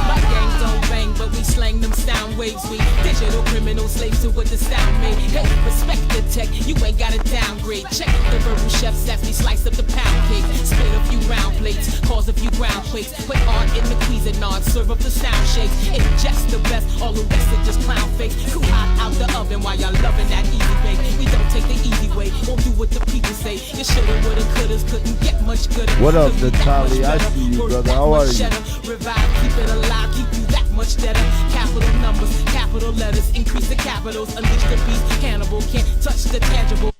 My gangs don't bang, but we slang them sound waves. We digital criminal slaves to what the sound made. Hey, respect the tech, you ain't got to downgrade. Check the verbal chefs as we slice up the pound cake. Spit a few round plates, cause a few ground quakes. Put art in the Cuisinart, serve up the sound shakes. It's just the best, all the rest are just clown fakes. Too hot out the oven while y'all loving that easy bake. We don't take the easy way, won't do what the people say. You shoulda, woulda, couldas, couldn't get much gooder. What up, Natalie? I see you, brother. How are you? Revive, keep it alive, keep you that much better. Capital numbers, capital letters, increase the capitals, unleash the beast. Cannibal can't touch the tangible.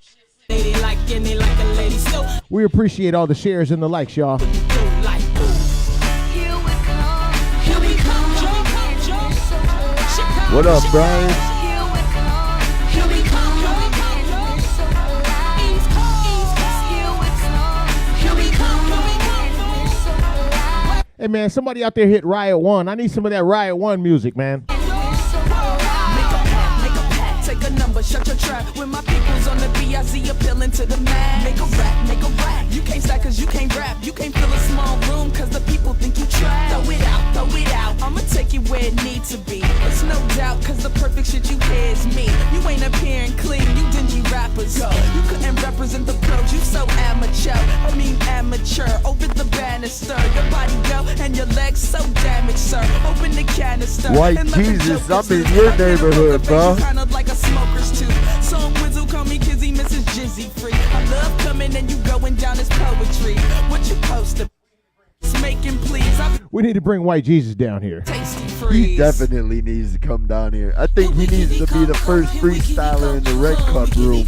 They like and they like a lady, so we appreciate all the shares and the likes, y'all. here we come, here we come, Chicago, What up, Brian? here we come, here we come, East Coast, East Coast, here we come, here we come, Hey, man, somebody out there hit Riot 1. I need some of that Riot 1 music, man. take a number, shut your trap. When my people's on the BIZ appealing to the man. Make a rap, make a rap. You can't stack cause you can't rap. You can't fill a small room cause the people think you trash. Throw it out, throw it out. I'ma take you where it needs to be. It's no doubt cause the perfect shit you hear is me. You ain't appearing clean, you dingy rappers. You couldn't represent the pros, you so amateur. I mean amateur, over the banister. Your body go and your legs so damaged, sir. Open the canister. White and let the Jesus, jokers I'm in loose. your I feel the neighborhood, bro. kind of like a smoker's tooth. Some Wizzle call me Kizzy, Mrs. Jizzy Free. I love coming and you going down as poetry. What you post to making please? We need to bring White Jesus down here. Tasty He freeze. definitely needs to come down here. I think he needs to be the first freestyler in the Red Cup room.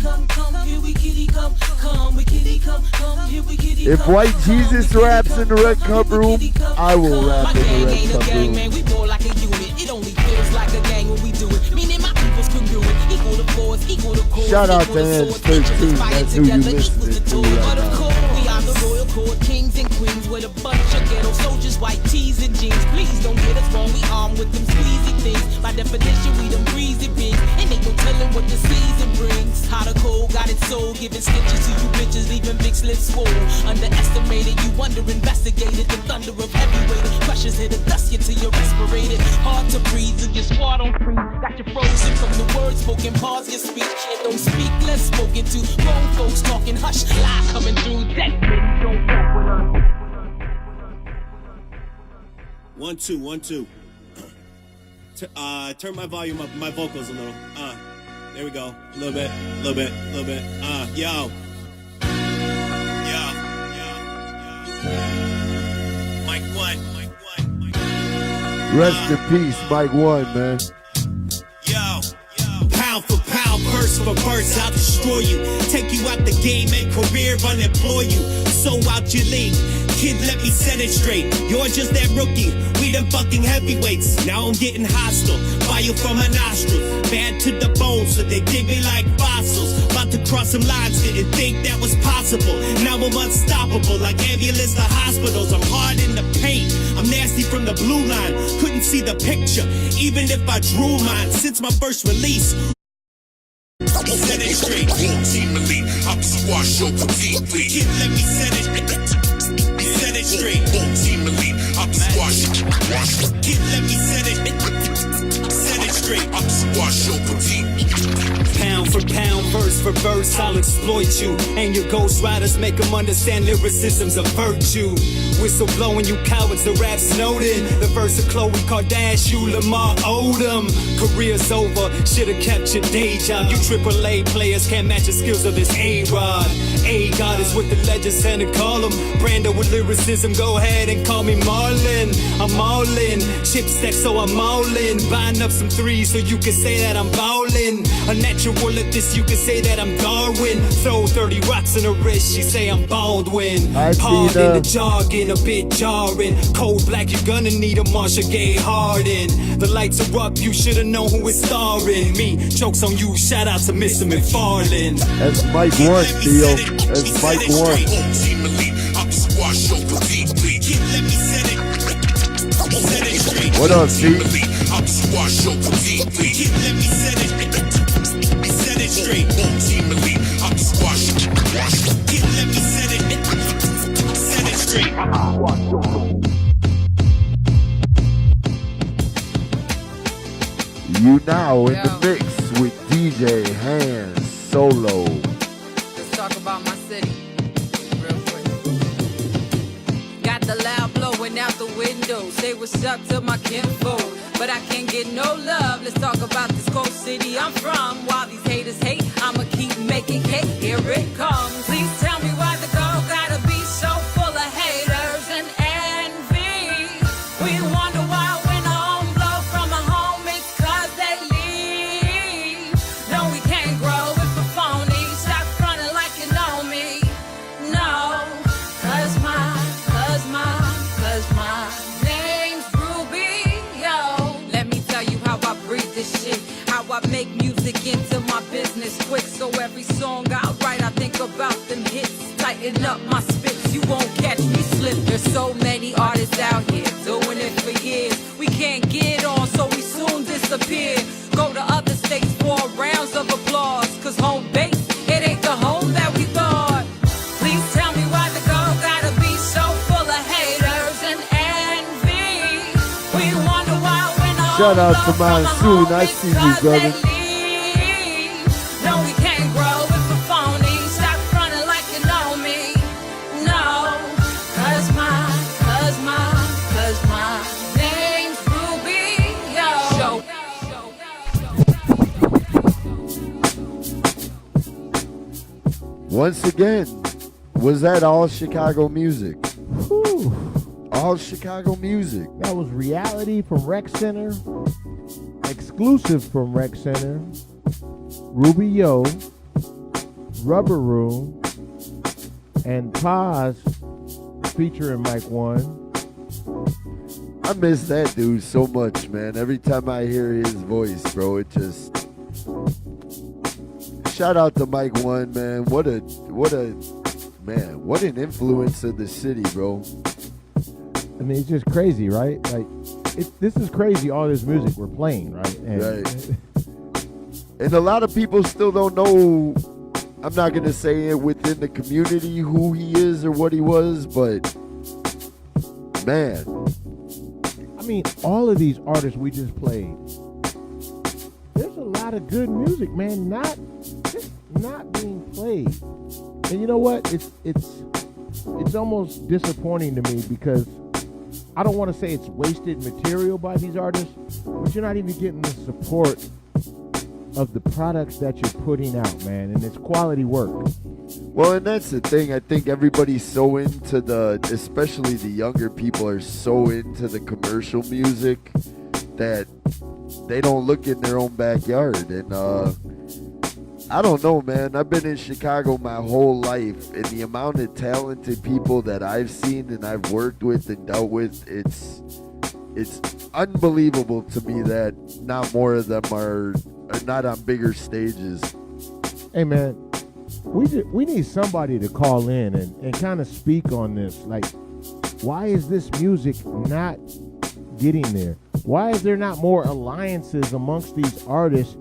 If White Jesus raps in the Red Cup room, I will rap in the Red Cup room. We more like a unit. It only feels like a gang when we do it. Meaning my people's congruent. Equal to force, equal to cause. Shout out to Handz 13. That's who you listening to right But of now. course, we are the royal court, kings and queens with a bunch of ghetto soldiers, white tees and jeans. Please don't get us wrong, we armed with them squeezy things. By definition, we them breezy beans. And ain't no telling what the season brings. Hot or cold, got it sold, giving stitches to you bitches, leaving big slits swole. Underestimated, you under-investigated. The thunder of heavyweight pressures hit a dust you till you're respirated. Hard to breathe, and your squad on free. Got you frozen from the words spoken, pause your speech. And don't speak, less spoken to. Grown folks talking, hush, lie coming through. Dead men don't fuck with us. 1 2 1 2. Turn my volume up, my vocals a little. There we go. A little bit, little bit, little bit. Yo. Mike 1. Rest in peace, Mike 1, man. Yo. Pound for pound, first verse for verse, I'll destroy you. Take you out the game and career, unemploy you. So out your league. Kid, let me set it straight. You're just that rookie. We them fucking heavyweights. Now I'm getting hostile. Fire from her nostrils. Bad to the bone, so they dig me like fossils. About to cross some lines, didn't think that was possible. Now I'm unstoppable, like ambulance to hospitals. I'm hard in the paint. I'm nasty from the blue line. Couldn't see the picture, even if I drew mine. Since my first release, set it straight. Team elite, I'm squash your completely. Kid, let me set it straight. Team elite, I'm squash. Kid, let me set it straight. I'm squash your completely. Pound for pound, verse for verse, I'll exploit you. And your ghost riders make them understand lyricism's a virtue. Whistle blowing, you cowards, the rap Snowden. The verse of Khloe Kardashian, Lamar Odom. Career's over, should've kept your day job. You AAA players can't match the skills of this A-Rod. A-God is what the legends tend to call him. Brando with lyricism, go ahead and call me Marlin. I'm all in, chip stack so I'm all in. Buying up some threes so you can say that I'm ballin'. A natural at this, you can say that I'm Darwin. Throw 30 rocks in her wrist, she say I'm Baldwin. Pardon the jargon, a bit jarring. Cold black, you're gonna need a Marsha Gay Harden. The lights are up, you should've known who is starring. Me, jokes on you, shout out to Mr. McFarlane. That's Mike 1, Theo. That's Mike 1. Team elite, I'm squash your completely. What up, T? I'm squash your completely. Straight. Team elite, I'm squash. Kid, let me set it straight. You now in the mix with DJ Handz Solo. Let's talk about my city real quick. Got the loud blowing out the window. Say what's up to my kinfolk, but I can't get no love. Let's talk about this cold city I'm from. While these haters hate, I'ma keep making cake. Here it comes. Please tell me why the girl gotta be so full of haters and envy. We wonder why when a home blow from a home, it's 'cause they leave. No, we can't grow if we're phony. Stop fronting like you know me. No, 'cause my name's Ruby, yo. Let me tell you how I breathe this shit. How I make music into my business quick. So every song I write, I think about them hits. Tighten up my spits, you won't catch me slip. There's so many artists out here doing it for years. We can't get on, so we soon disappear. Go to other states for rounds of applause. 'Cause home base, it ain't the home that we thought. Please tell me why the girl gotta be so full of haters and envy. We wonder why when a Shout out to Monsoon, I see you, brother. no, we can't grow if we're phony. Stop fronting like you know me. No, 'cause my name's Ruby, yo. Once again, was that all Chicago music? Whew. All Chicago music. That was Reality from Rec Center, exclusive from Rec Center, Ruby Yo, Rubber Room, and Paz featuring Mike 1. I miss that dude so much, man. Every time I hear his voice, bro, it just... Shout out to Mike 1, man. What an influence of the city, bro. I mean, it's just crazy, right? Like, this is crazy, all this music we're playing, right? And right. And a lot of people still don't know, I'm not going to say it within the community who he is or what he was, but man. I mean, all of these artists we just played, there's a lot of good music, man, not being played. And you know what? It's almost disappointing to me because I don't want to say it's wasted material by these artists, but you're not even getting the support of the products that you're putting out, man, and it's quality work. Well, and that's the thing. I think everybody's so into especially the younger people are so into the commercial music that they don't look in their own backyard. And I don't know, man. I've been in Chicago my whole life, and the amount of talented people that I've seen and I've worked with and dealt with, it's unbelievable to me that not more of them are not on bigger stages. Hey, man, we need somebody to call in and kind of speak on this. Like, why is this music not getting there? Why is there not more alliances amongst these artists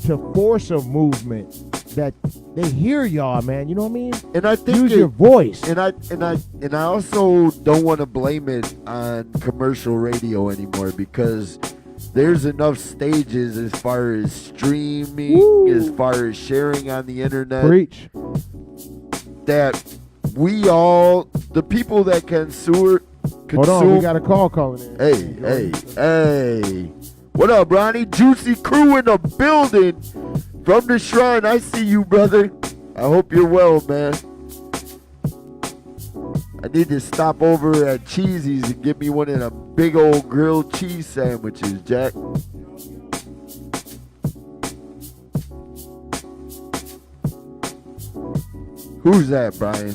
to force a movement that they hear y'all, man? You know what I mean? And I think use your voice. And I also don't want to blame it on commercial radio anymore, because there's enough stages as far as streaming, as far as sharing on the internet. Preach. That we all, the people that consume. Hold on, we got a call calling in. Hey. What up, Ronnie? Juicy Crew in the building from the Shrine. I see you, brother. I hope you're well, man. I need to stop over at Cheesy's and get me one of them big old grilled cheese sandwiches, Jack. Who's that, Brian?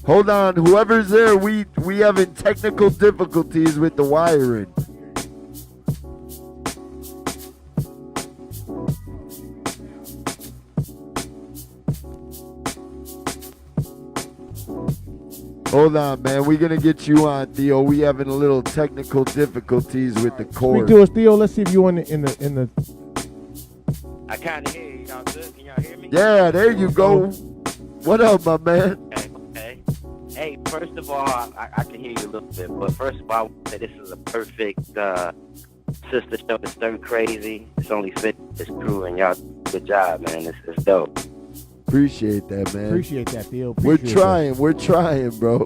Hold on, whoever's there, we having technical difficulties with the wiring. Hold on, man. We're going to get you on, Theo. We having a little technical difficulties with the cord. Speak to us, Theo. Let's see if you in the. I kind of hear you. Y'all good? Can y'all hear me? Yeah, there you go. What up, my man? Okay. Hey, first of all, I can hear you a little bit, but first of all, I want to say this is a perfect sister show. It's Stir Crazy. It's only fit this crew, and y'all, good job, man. It's dope. Appreciate that, man. Appreciate that, Theo. We're trying, bro.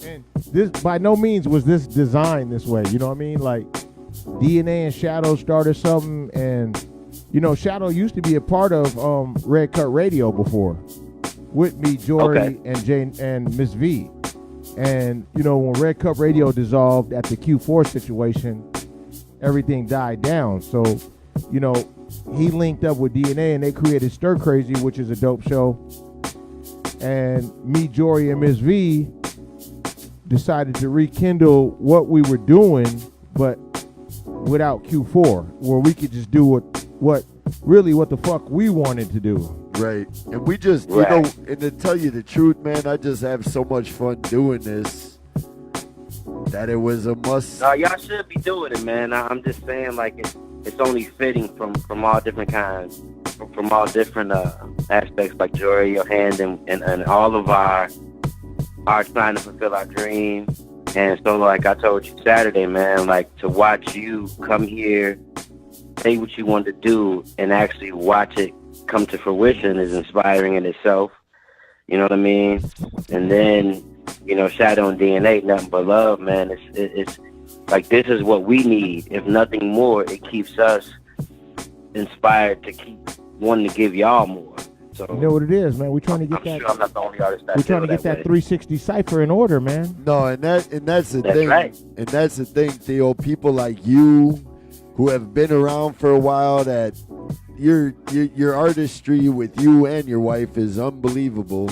And this, by no means was this designed this way. You know what I mean? Like, DNA and Shadow started something, and you know, Shadow used to be a part of Red Cut Radio before, with me, Jory, and Jane and Miss V. And you know, when Red Cup Radio dissolved at the Q4 situation, everything died down. So, you know, he linked up with DNA and they created Stir Crazy, which is a dope show. And me, Jory, and Miss V decided to rekindle what we were doing, but without Q4, where we could just do what the fuck we wanted to do. Right. And we just, you know, and to tell you the truth, man, I just have so much fun doing this that it was a must. No, y'all should be doing it, man. I'm just saying, like, it's only fitting from all different kinds, from all different aspects, like Jory, your hand, and all of our trying to fulfill our dream. And so, like I told you Saturday, man, like, to watch you come here, say what you want to do, and actually watch it come to fruition is inspiring in itself. You know what I mean? And then, you know, Shadow and DNA, nothing but love, man. It's like, this is what we need. If nothing more, it keeps us inspired to keep wanting to give y'all more. So, you know what it is, man. We're trying to get that. Sure I'm not the only artist that we're trying to get that 360 cipher in order, man. No, and that's the thing. Right. And that's the thing, Theo. People like you, who have been around for a while, that your artistry with you and your wife is unbelievable.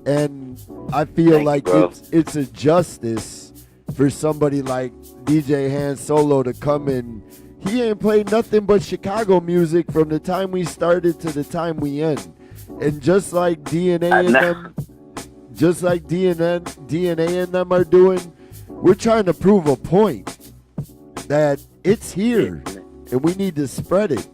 And I feel like it's a justice for somebody like DJ Handz Solo to come in. He ain't played nothing but Chicago music from the time we started to the time we end. And just like DNA and them, just like DNA and them are doing, we're trying to prove a point that it's here and we need to spread it.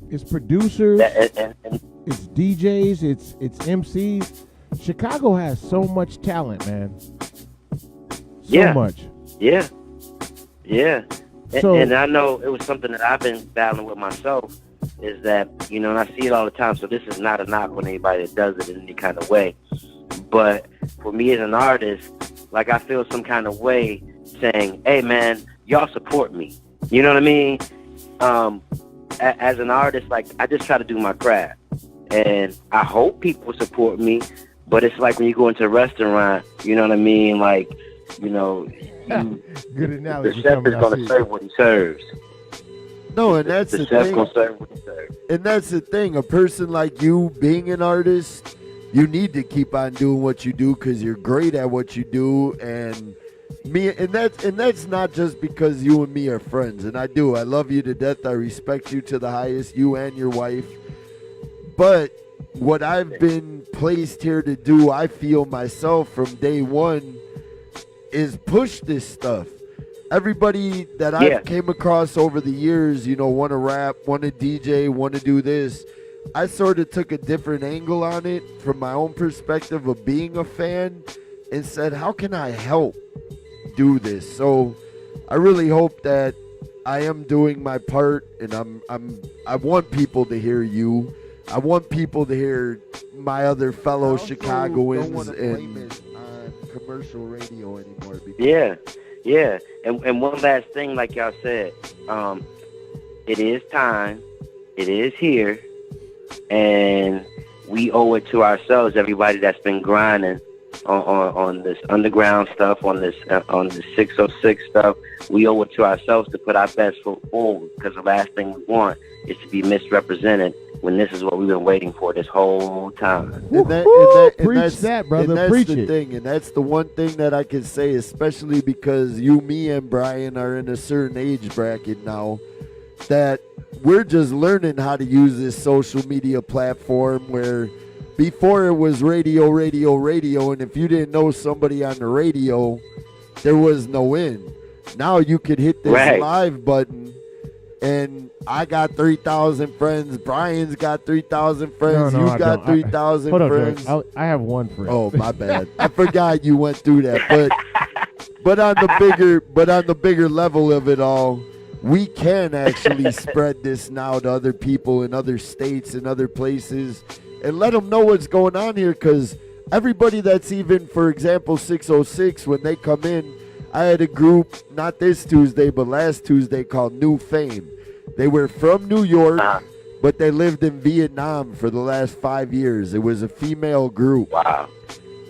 It's producers, it's DJs, it's MCs. Chicago has so much talent, man. So much. Yeah. So, and I know it was something that I've been battling with myself, is that, you know, and I see it all the time, so this is not a knock on anybody that does it in any kind of way. But for me as an artist, like, I feel some kind of way saying, hey, man, y'all support me. You know what I mean? As an artist, like, I just try to do my craft. And I hope people support me, but it's like when you go into a restaurant, you know what I mean? Like, you know, good analogy. the chef is going to serve what he serves. No, and that's the chef thing. gonna serve what he serve. And that's the thing. A person like you, being an artist, you need to keep on doing what you do because you're great at what you do. And that's not just because you and me are friends. And I love you to death. I respect you to the highest, you and your wife. But what I've been placed here to do, I feel myself from day one, is push this stuff. Everybody that I've came across over the years, want to rap, want to DJ, want to do this. I sort of took a different angle on it from my own perspective of being a fan and said, how can I help do this? So I really hope that I am doing my part, and I want people to hear you. I want people to hear my other fellow Chicagoans. Don't want to blame it on commercial radio anymore. Yeah. And one last thing, like y'all said, it is time. It is here. And we owe it to ourselves, everybody that's been grinding on this underground stuff, on this 606 stuff. We owe it to ourselves to put our best foot forward, because the last thing we want is to be misrepresented when this is what we've been waiting for this whole time. Preach that, brother. And that's Preach the it. thing, and that's the one thing that I can say, especially because you, me, and Brian are in a certain age bracket now, that we're just learning how to use this social media platform where before it was radio, and if you didn't know somebody on the radio, there was no in. Now you could hit this live button, and I got 3,000 friends. Brian's got 3,000 friends. No, You've got 3,000 friends. I have one friend. Oh, my bad. I forgot you went through that. But on the bigger level of it all, we can actually spread this now to other people in other states and other places and let them know what's going on here, because everybody that's even, for example, 606, when they come in, I had a group, not this Tuesday, but last Tuesday, called New Fame. They were from New York, but they lived in Vietnam for the last 5 years. It was a female group. Wow.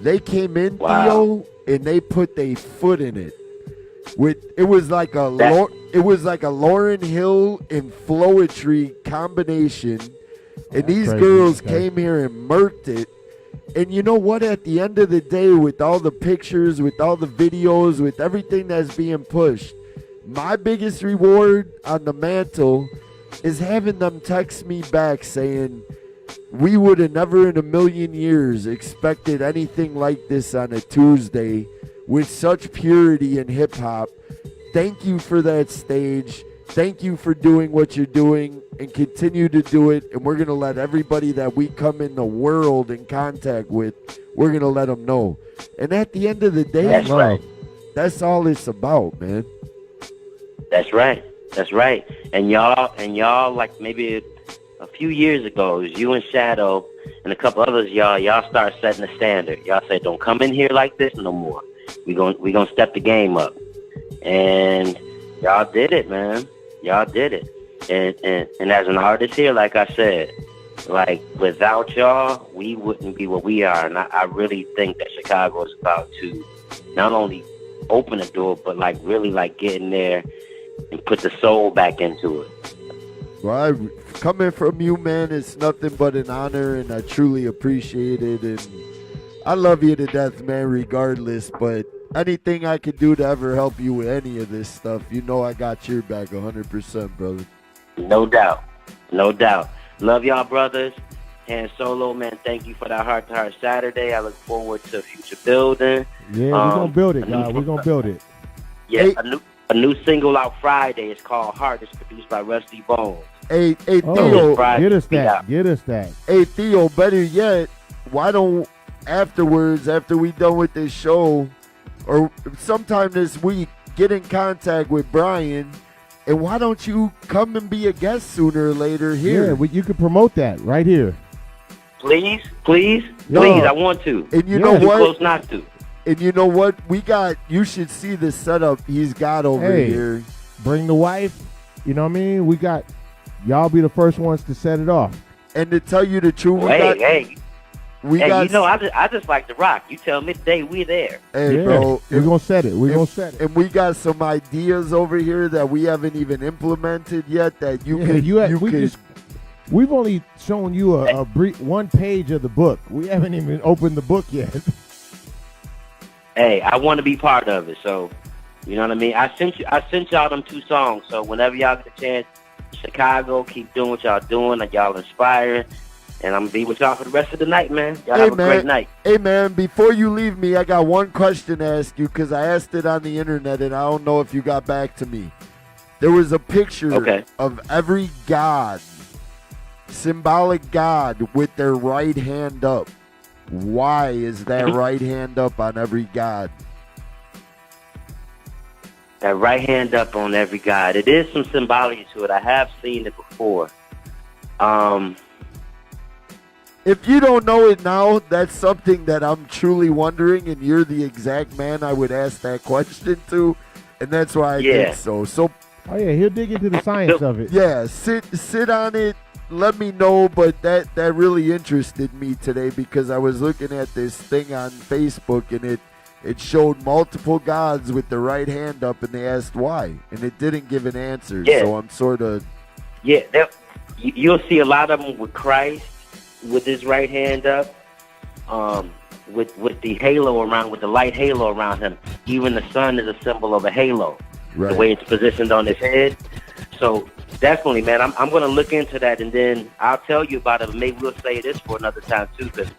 They came in, Theo, and they put their foot in it. It was like a Lauryn Hill and Flowetry combination, and these girls came here and murked it. And you know what? At the end of the day, with all the pictures, with all the videos, with everything that's being pushed, my biggest reward on the mantle is having them text me back saying, we would have never in a million years expected anything like this on a Tuesday with such purity in hip-hop. Thank you for that stage. Thank you for doing what you're doing, and continue to do it. And we're going to let everybody that we come in the world in contact with, we're going to let them know. And at the end of the day, that's all it's about, man. That's right. And y'all, like maybe a few years ago, it was you and Shadow and a couple others, y'all start setting the standard. Y'all said, don't come in here like this no more. We gonna step the game up. And y'all did it, man. Y'all did it. And as an artist here, like I said, like without y'all, we wouldn't be what we are. And I really think that Chicago is about to not only open the door, but like really like get in there and put the soul back into it. Well, coming from you, man, it's nothing but an honor, and I truly appreciate it. And I love you to death, man, regardless. But anything I could do to ever help you with any of this stuff, you know I got your back 100%, brother. No doubt. Love y'all, brothers. Handz Solo, man, thank you for that heart-to-heart Saturday. I look forward to future building. Yeah, we're going to build it, guys. We're going to build it. Yeah, a new single out Friday. It's called Heart. It's produced by Rusty Bones. Hey, Theo. Get us that. Hey, Theo, better yet, why don't afterwards, after we done with this show, or sometime this week, get in contact with Brian, and why don't you come and be a guest sooner or later here? Yeah, you could promote that right here. Please, I want to. And you know what? Close not to. And you know what? You should see the setup he's got over here. Bring the wife. You know what I mean? Y'all be the first ones to set it off. And to tell you the truth, We hey, got. you know, I just like to rock. You tell me today we there. Hey, Yeah, bro, we're gonna set it. We're gonna set it. And we got some ideas over here that we haven't even implemented yet. That you Yeah, could. We've only shown you a brief 1 page of the book. We haven't even opened the book yet. Hey, I want to be part of it. So, you know what I mean. I sent y'all them 2 songs. So whenever y'all get a chance, Chicago, keep doing what y'all doing. Like y'all inspiring. And I'm going to be with y'all for the rest of the night, man. Y'all have a great night. Hey, man, before you leave me, I got one question to ask you because I asked it on the internet, and I don't know if you got back to me. There was a picture of every god, symbolic god, with their right hand up. Why is that right hand up on every god? That right hand up on every god. It is some symbology to it. I have seen it before. If you don't know it now, that's something that I'm truly wondering, and you're the exact man I would ask that question to, and that's why I think so. So, oh yeah, he'll dig into the science of it. Yeah, sit on it. Let me know, but that really interested me today because I was looking at this thing on Facebook, and it showed multiple gods with the right hand up, and they asked why, and it didn't give an answer. Yeah. So I'm sort of you'll see a lot of them with Christ with his right hand up, with the halo around, with the light halo around him. Even the sun is a symbol of a halo, the way it's positioned on his head. So definitely, man, I'm going to look into that, and then I'll tell you about it. Maybe we'll say this for another time too, because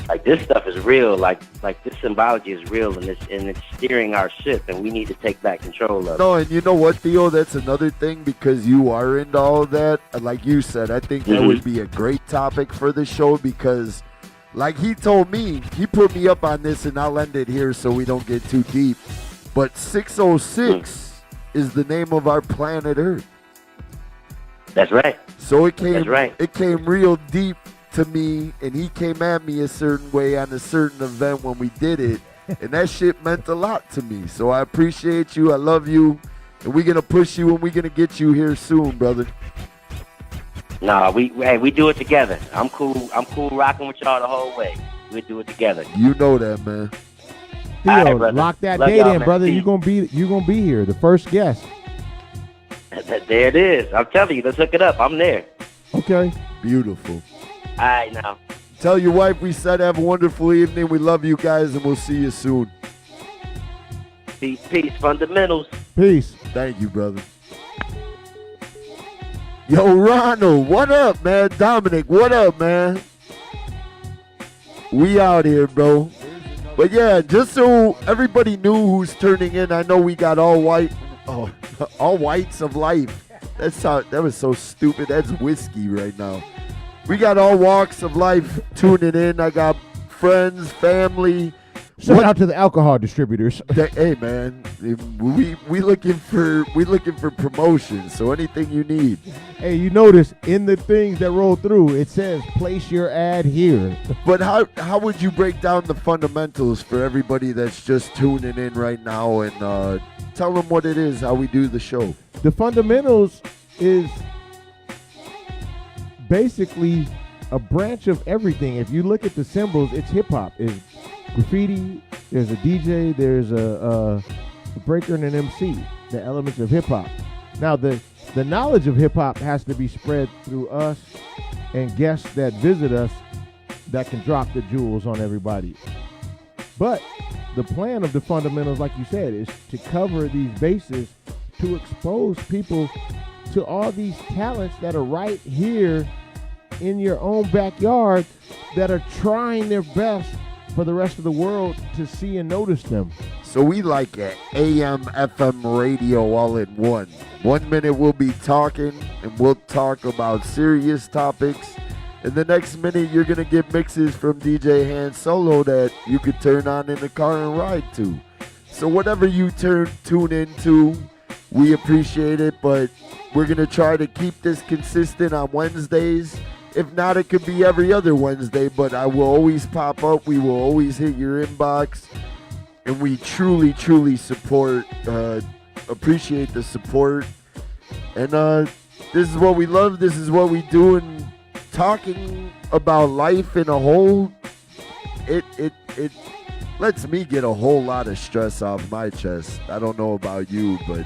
like this stuff is real. Like this symbology is real, and it's steering our ship, and we need to take back control of it. No, and you know what, Theo? That's another thing because you are into all of that. Like you said, I think that would be a great topic for the show because, like he told me, he put me up on this, and I'll end it here so we don't get too deep. But 606 is the name of our planet Earth. That's right. So it came. That's right. It came real deep to me, and he came at me a certain way on a certain event when we did it, and that shit meant a lot to me. So I appreciate you. I love you, and we're gonna push you, and we're gonna get you here soon, brother. Nah, we do it together. I'm cool rocking with y'all the whole way. We do it together. You know that, man. Theo, right, lock that Love date y'all, in, man. brother. Peace. You're gonna be here, the first guest. There it is. I'm telling you, let's hook it up. I'm there. Okay. Beautiful. All right, now. Tell your wife we said have a wonderful evening. We love you guys, and we'll see you soon. Peace, fundamentals. Peace. Thank you, brother. Yo, Ronald, what up, man? Dominic, what up, man? We out here, bro. But yeah, just so everybody knew who's turning in, I know we got all whites of life. That was so stupid. That's whiskey right now. We got all walks of life tuning in. I got friends, family. Shout out to the alcohol distributors. Hey man, we looking for promotion. So anything you need. Hey, you notice in the things that roll through, it says place your ad here. But how would you break down the fundamentals for everybody that's just tuning in right now, and tell them what it is, how we do the show? The fundamentals is basically a branch of everything. If you look at the symbols, it's hip hop. It's graffiti. There's a DJ. There's a breaker and an MC. The elements of hip hop. Now the knowledge of hip hop has to be spread through us and guests that visit us that can drop the jewels on everybody. But the plan of the fundamentals, like you said, is to cover these bases to expose people to all these talents that are right here in your own backyard that are trying their best for the rest of the world to see and notice them. So we like an AM, FM radio all in one. 1 minute we'll be talking, and we'll talk about serious topics. And the next minute you're going to get mixes from DJ Handz Solo that you could turn on in the car and ride to. So whatever you tune into, we appreciate it, but we're going to try to keep this consistent on Wednesdays. If not, it could be every other Wednesday, but I will always pop up. We will always hit your inbox, and we truly, truly support, appreciate the support. And this is what we love. This is what we do, and talking about life in a whole, it lets me get a whole lot of stress off my chest. I don't know about you, but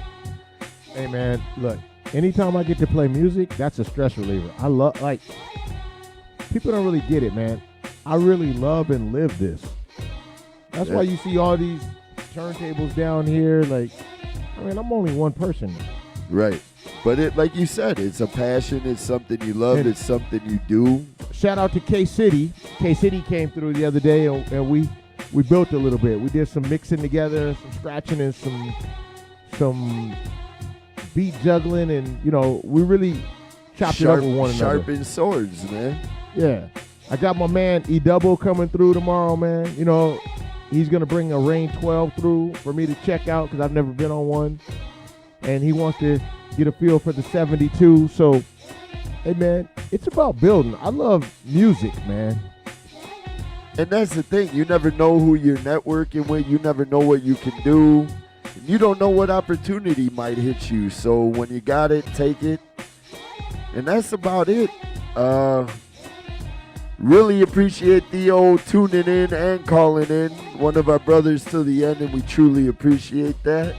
hey man, look, anytime I get to play music, that's a stress reliever. I love, like, people don't really get it, man. I really love and live this. That's why you see all these turntables down here. Like, I mean, I'm only one person. Right. But it, like you said, it's a passion. It's something you love. It's something you do. Shout out to K-City. K-City came through the other day, and we built a little bit. We did some mixing together, some scratching, and some beat juggling, and, you know, we really chopped it up with one another. Sharpened swords, man. Yeah. I got my man E-Double coming through tomorrow, man. You know, he's going to bring a Rain 12 through for me to check out because I've never been on one. And he wants to get a feel for the 72. So, hey, man, it's about building. I love music, man. And that's the thing. You never know who you're networking with. You never know what you can do. You don't know what opportunity might hit you. So when you got it, take it. And that's about it. Really appreciate Theo tuning in and calling in. One of our brothers to the end, and we truly appreciate that.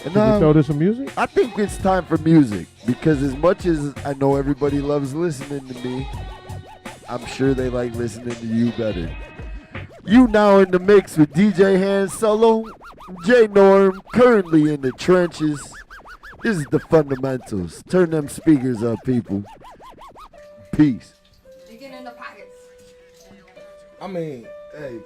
And Should we throw to some music? I think it's time for music, because as much as I know everybody loves listening to me, I'm sure they like listening to you better. You now in the mix with DJ Handz Solo, J Norm, currently in the trenches. This is the fundamentals. Turn them speakers up, people. Peace. In the pockets. I mean, hey,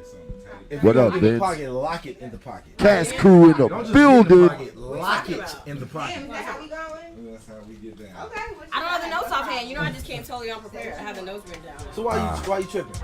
if what you up, get in the Vince? pocket, lock it in the pocket. Cast crew in the Don't just building. Get in the pocket, lock it in the pocket. Damn, that's how we going? That's how we get down. Okay. I don't have the notes offhand. You know, I just came totally unprepared. I have the notes written down. So why you tripping?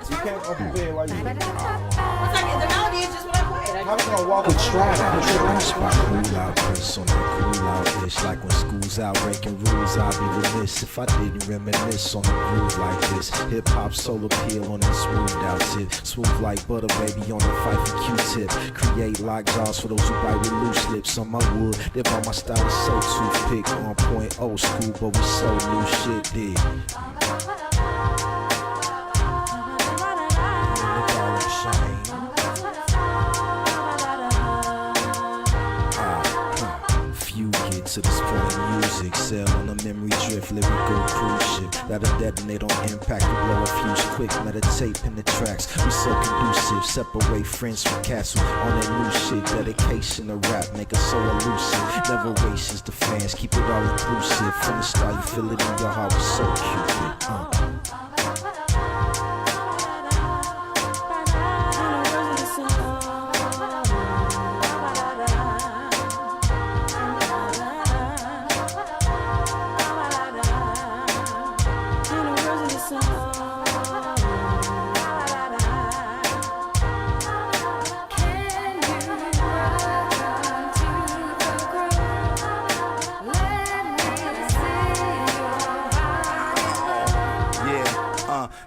You can't unprepared while you tripping. It's like the melody is just what I played. How we gonna walk with stride? Spot cool out, press on that cool out-ish. Like when school's out breaking rules, I'd be remiss if I didn't reminisce on the groove like this. Hip-hop soul appeal on that smooth out tip. Smooth like butter, baby, on the fight for Q-tip. Create lock jaws for those who bite with loose lips on my wood. Live on my style is so toothpick. On point, old school, but we so new shit, dig. To this point in music, sail on a memory drift, lyrical cruise ship that'll detonate on impact, to blow a fuse quick, meditate in the tracks, we so conducive, separate friends from castle, on that new shit, dedication to rap, make us so elusive, never racist to fans, keep it all inclusive, from the start you feel it in your heart, we're so cute,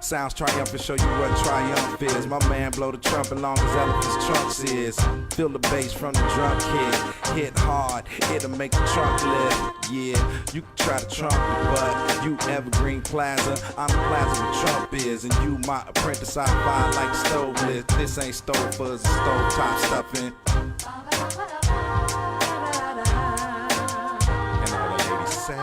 Sounds triumphant, show you what triumph is. My man blow the trumpet long as elephant's trunks is. Feel the bass from the drum kit. Hit hard, it'll make the trunk lift. Yeah, you can try to trump me, but you Evergreen Plaza. I'm the plaza where Trump is, and you my apprentice. I fire like the stove list. This ain't stove fuzz, it's stove top stuffing. And all the ladies say,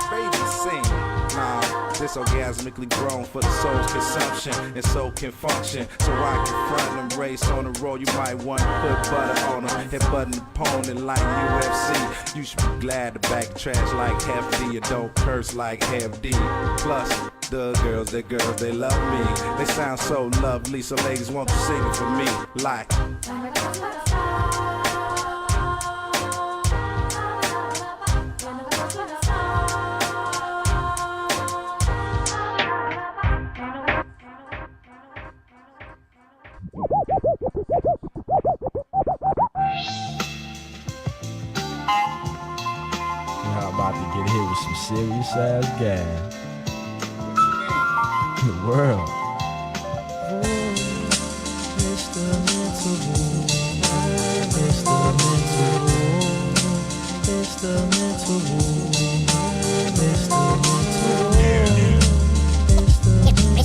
baby sing. Nah, this orgasmically grown for the soul's consumption, and so can function. So I can front and race on the road. You might want to put butter on them, hit button opponent like UFC. You should be glad to back the trash like Half D, or don't curse like Half D. Plus, the girls, they love me. They sound so lovely, so ladies want to sing it for me like. Now I'm about to get hit with some serious ass gas. The world. It's the mental wound. It's the mental wound. It's the mental wound. It's the mental wound. It's the mental wound.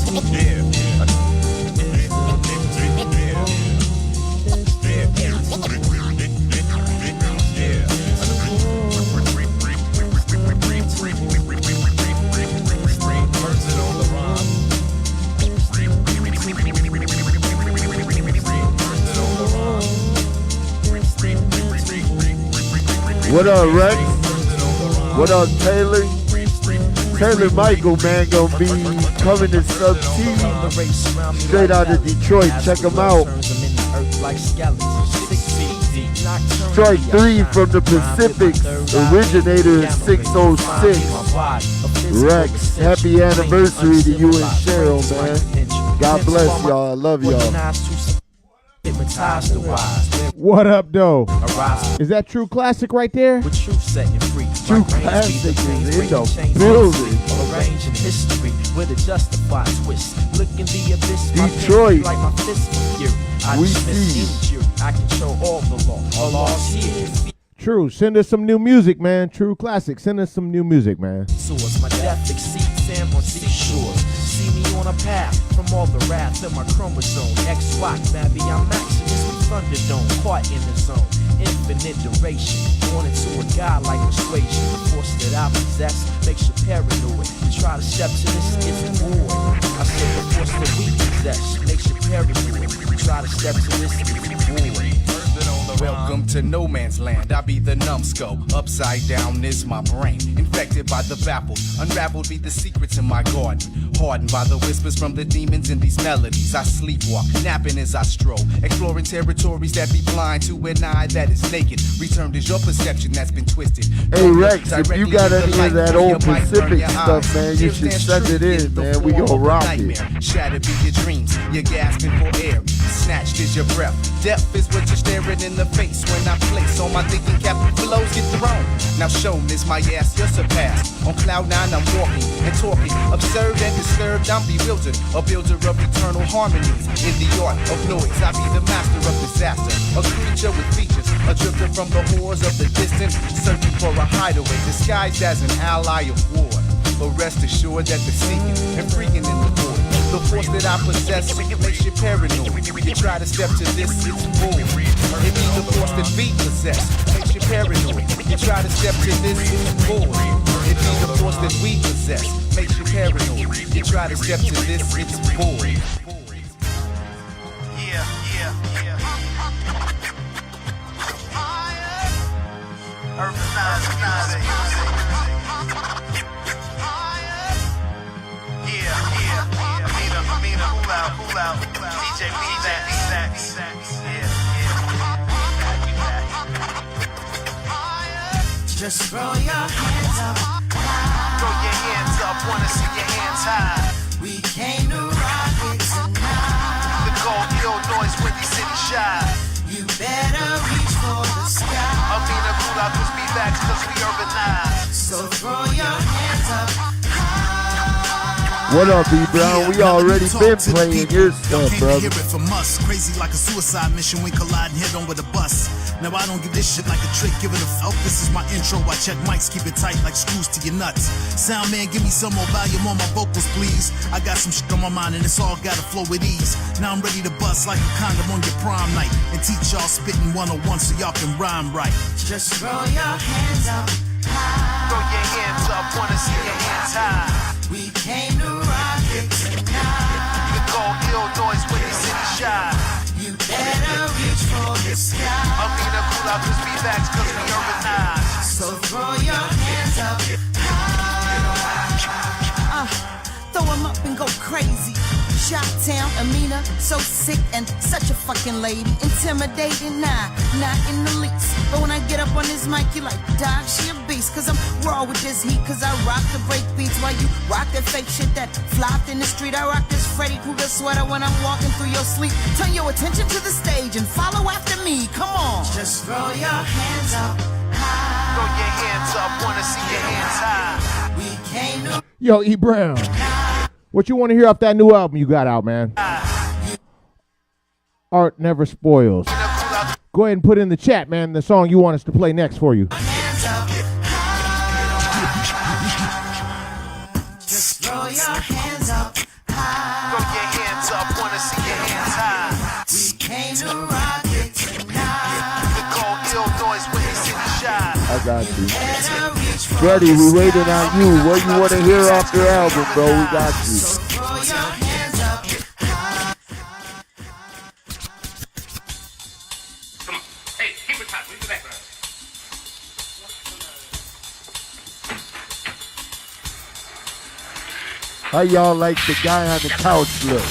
What up, Rex? What up, Taylor? Taylor Michael, man, gonna be coming to Sub T straight out of Detroit. Check him out. Strike 3 from the Pacific, originator 606. Rex, happy anniversary to you and Cheryl, man. God bless y'all. I love y'all. What up, though? Is that True Classic right there? True Classic is in the building. Arranging history with a justified twist. Look in the abyss. Detroit. Like my fist for you. I We see you. I control all the law. All laws here. True, send us some new music, man. True Classic, send us some new music, man. Source, my death exceeds Sam on seashores. See me on a path from all the wrath in my chromosome. XY, baby, I'm Maximus, we Thunderdome, caught in the zone. Infinite duration, born into a god like persuasion. The force that I possess makes you paranoid. You try to step to this, it's void. I said the force that we possess makes you paranoid. You try to step to this, it's void. Welcome to no man's land. I be the numbskull. Upside down is my brain. Infected by the baffled. Unraveled be the secrets in my garden. Hardened by the whispers from the demons in these melodies. I sleepwalk, napping as I stroll. Exploring territories that be blind to an eye that is naked. Returned is your perception that's been twisted. Hey Rex, if you got any of that old Pacific stuff, man, you should send it in, man. We gon' rock it. Shattered be your dreams. You're gasping for air. Snatched is your breath. Death is what you're staring in the face when I place on my thinking cap flows get thrown. Now shown is my ass, you're surpassed. On cloud 9 I'm walking and talking. Observed and disturbed, I'm bewildered. A builder of eternal harmonies. In the art of noise, I be the master of disaster. A creature with features, a drifter from the horrors of the distant. Searching for a hideaway, disguised as an ally of war. But rest assured that the seeking and freaking in the void. The force that I possess makes you paranoid. You try to step to this, it's void. It means the force that we possess makes you paranoid. You try to step to this, it's void. It means the force that we possess makes you paranoid. You try to step to this, it's void. Pull out. DJ B-Bax. Just throw your hands up. Throw your hands up, wanna see your hands high. We came to rock it tonight. The cold Illinois, Windy City shy. You better reach for the sky. Amina, pull out, cause B-Bax, cause we urbanized. So throw your hands up. What up, B Brown? We already been playing your stuff, brother. Hear it from us. Crazy like a suicide mission when colliding head on with a bus. Now I don't give this shit like a trick, give it a fuck. This is my intro. I check mics, keep it tight like screws to your nuts. Sound man, give me some more volume on my vocals, please. I got some shit on my mind and it's all gotta flow with ease. Now I'm ready to bust like a condom on your prom night and teach y'all spitting 101 so y'all can rhyme right. Just throw your hands up high. Throw your hands up, wanna see your hands high. We came to rock it tonight. The cold Illinois, Windy City shy. You better reach for the sky. Amina, cool out, cause B-Bax, cause we urbanized. So throw your hands up high. Throw them up and go crazy. Shot-town, Amina, so sick and such a fucking lady. Intimidating, nah, not in the least. But when I get up on this mic, you like, dog, she a beast. Cause I'm raw with this heat, cause I rock the break beats while you rock that fake shit that flopped in the street. I rock this Freddy Krueger sweater when I'm walking through your sleep. Turn your attention to the stage and follow after me, come on. Just throw your hands up high. Throw your hands up, wanna see your hands high. We came to Yo, E Brown, what you want to hear off that new album you got out, man? Art Never Spoils. Go ahead and put in the chat, man, the song you want us to play next for you. Just throw your hands up high. Throw your hands up, wanna see your hands high. We came to rock it tonight. The cold Illinois, Windy City shy. I got you. Freddie, we waiting on you. What you want to hear off your album, bro? We got you. So throw your hands up high. Come on. Hey, keep it tight. Leave the background. How y'all like the guy on the couch look?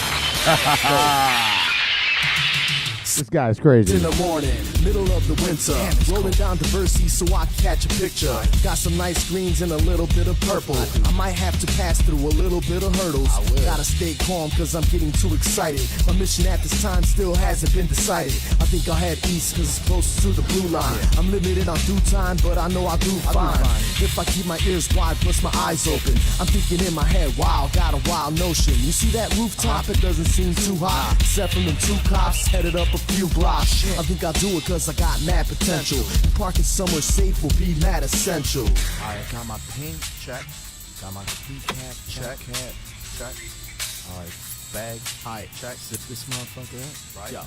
This guy's crazy. In the morning, middle of the winter, rolling down diversity so I can catch a picture. Got some nice greens and a little bit of purple. I might have to pass through a little bit of hurdles. Gotta stay calm cause I'm getting too excited. My mission at this time still hasn't been decided. I think I'll head east cause it's close to the blue line. I'm limited on due time, but I know I'll do fine. If I keep my ears wide plus my eyes open, I'm thinking in my head, wow, got a wild notion. You see that rooftop? It doesn't seem too high. Except from them two cops headed up a few blocks. I think I'll do it cause I got mad potential. Parking somewhere safe will be mad essential. Alright, got my pink, check. Got my keypad, check. Check. Alright, bag, alright, check. Zip this motherfucker up, right? Yeah.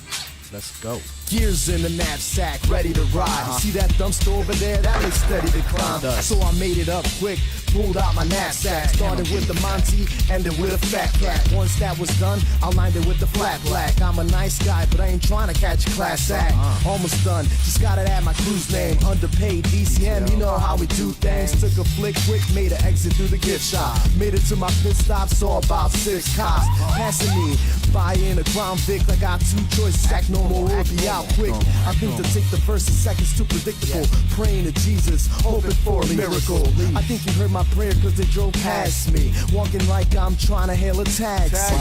Let's go. Gears in the knapsack, ready to ride. You see that dumpster over there? That looks steady to climb. So I made it up quick, pulled out my knapsack. Started with the Monty, ended with a fat cat. Once that was done, I lined it with the flat black. I'm a nice guy, but I ain't trying to catch a class act. Almost done, just gotta add my cruise name. Underpaid DCM, you know how we do things. Took a flick quick, made an exit through the gift shop. Made it to my pit stop, saw about 6 cops passing me. Buy in a Crown Vic, I got 2 choices. Act normal or be out quick. I think to take the first and second's too predictable. Praying to Jesus, hoping for a miracle. I think you heard my prayer cause they drove past me. Walking like I'm trying to hail a taxi.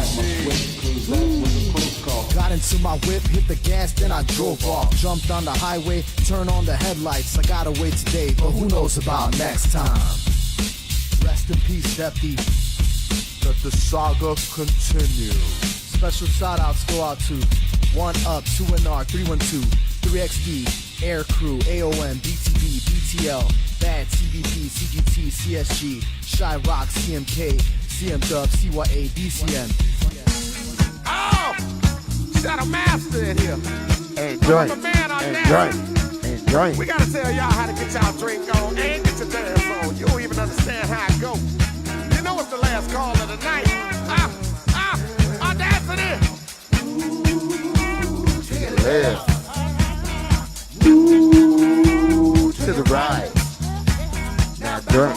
Got into my whip, hit the gas, then I drove off. Jumped on the highway, turned on the headlights. I gotta wait today, but who knows about next time. Rest in peace, Deputy. Let the saga continue. Special shout outs go out to 1UP, 2NR, 312, 3XD, Air Crew, AOM, BTB, BTL, Bad, TVP, CGT, CSG, Shy Rock, CMK, CM Dub, CYA, DCM. Oh! Shadow Master in here. Enjoy. We gotta tell y'all how to get y'all drink on and get your dance on. You don't even understand how it go. You know it's the last call of the night. Awdazcate. Yeah. Ooh, to the right. Now drink.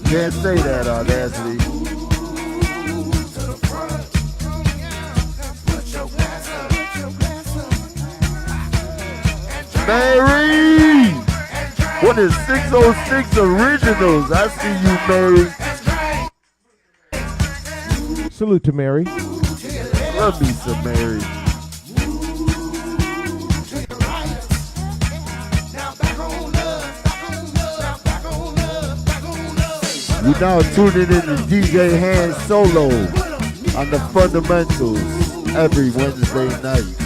Can't say that, Awdazcate. Mary! What is 606 Originals? I see you, Mary. Salute to Mary. Love me some Mary. You now tuning in to DJ Handz Solo on the Fundamentals every Wednesday night.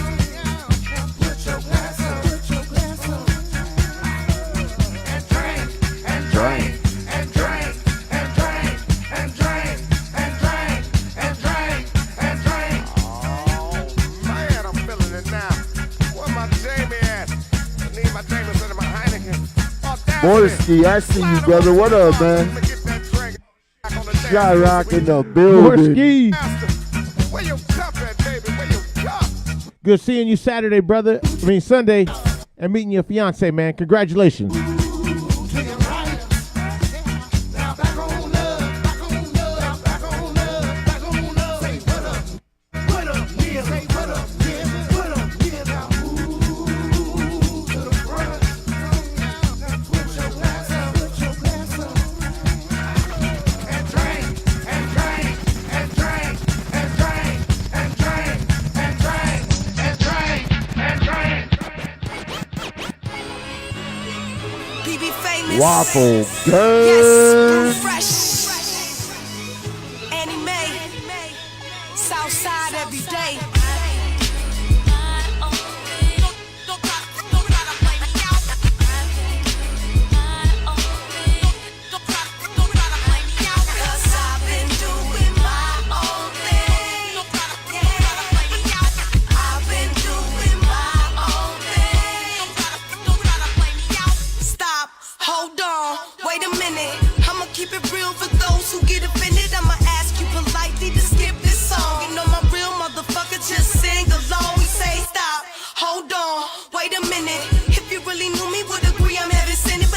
Morski, I see you, brother. What up, man? Shy Rock in the building. Morski. Good seeing you Saturday, brother. Sunday. And meeting your fiance, man. Congratulations. Waffle Girl. Yes, fresh. Anime. Southside every day. Wait a minute, if you really knew me, would agree I'm heaven sent.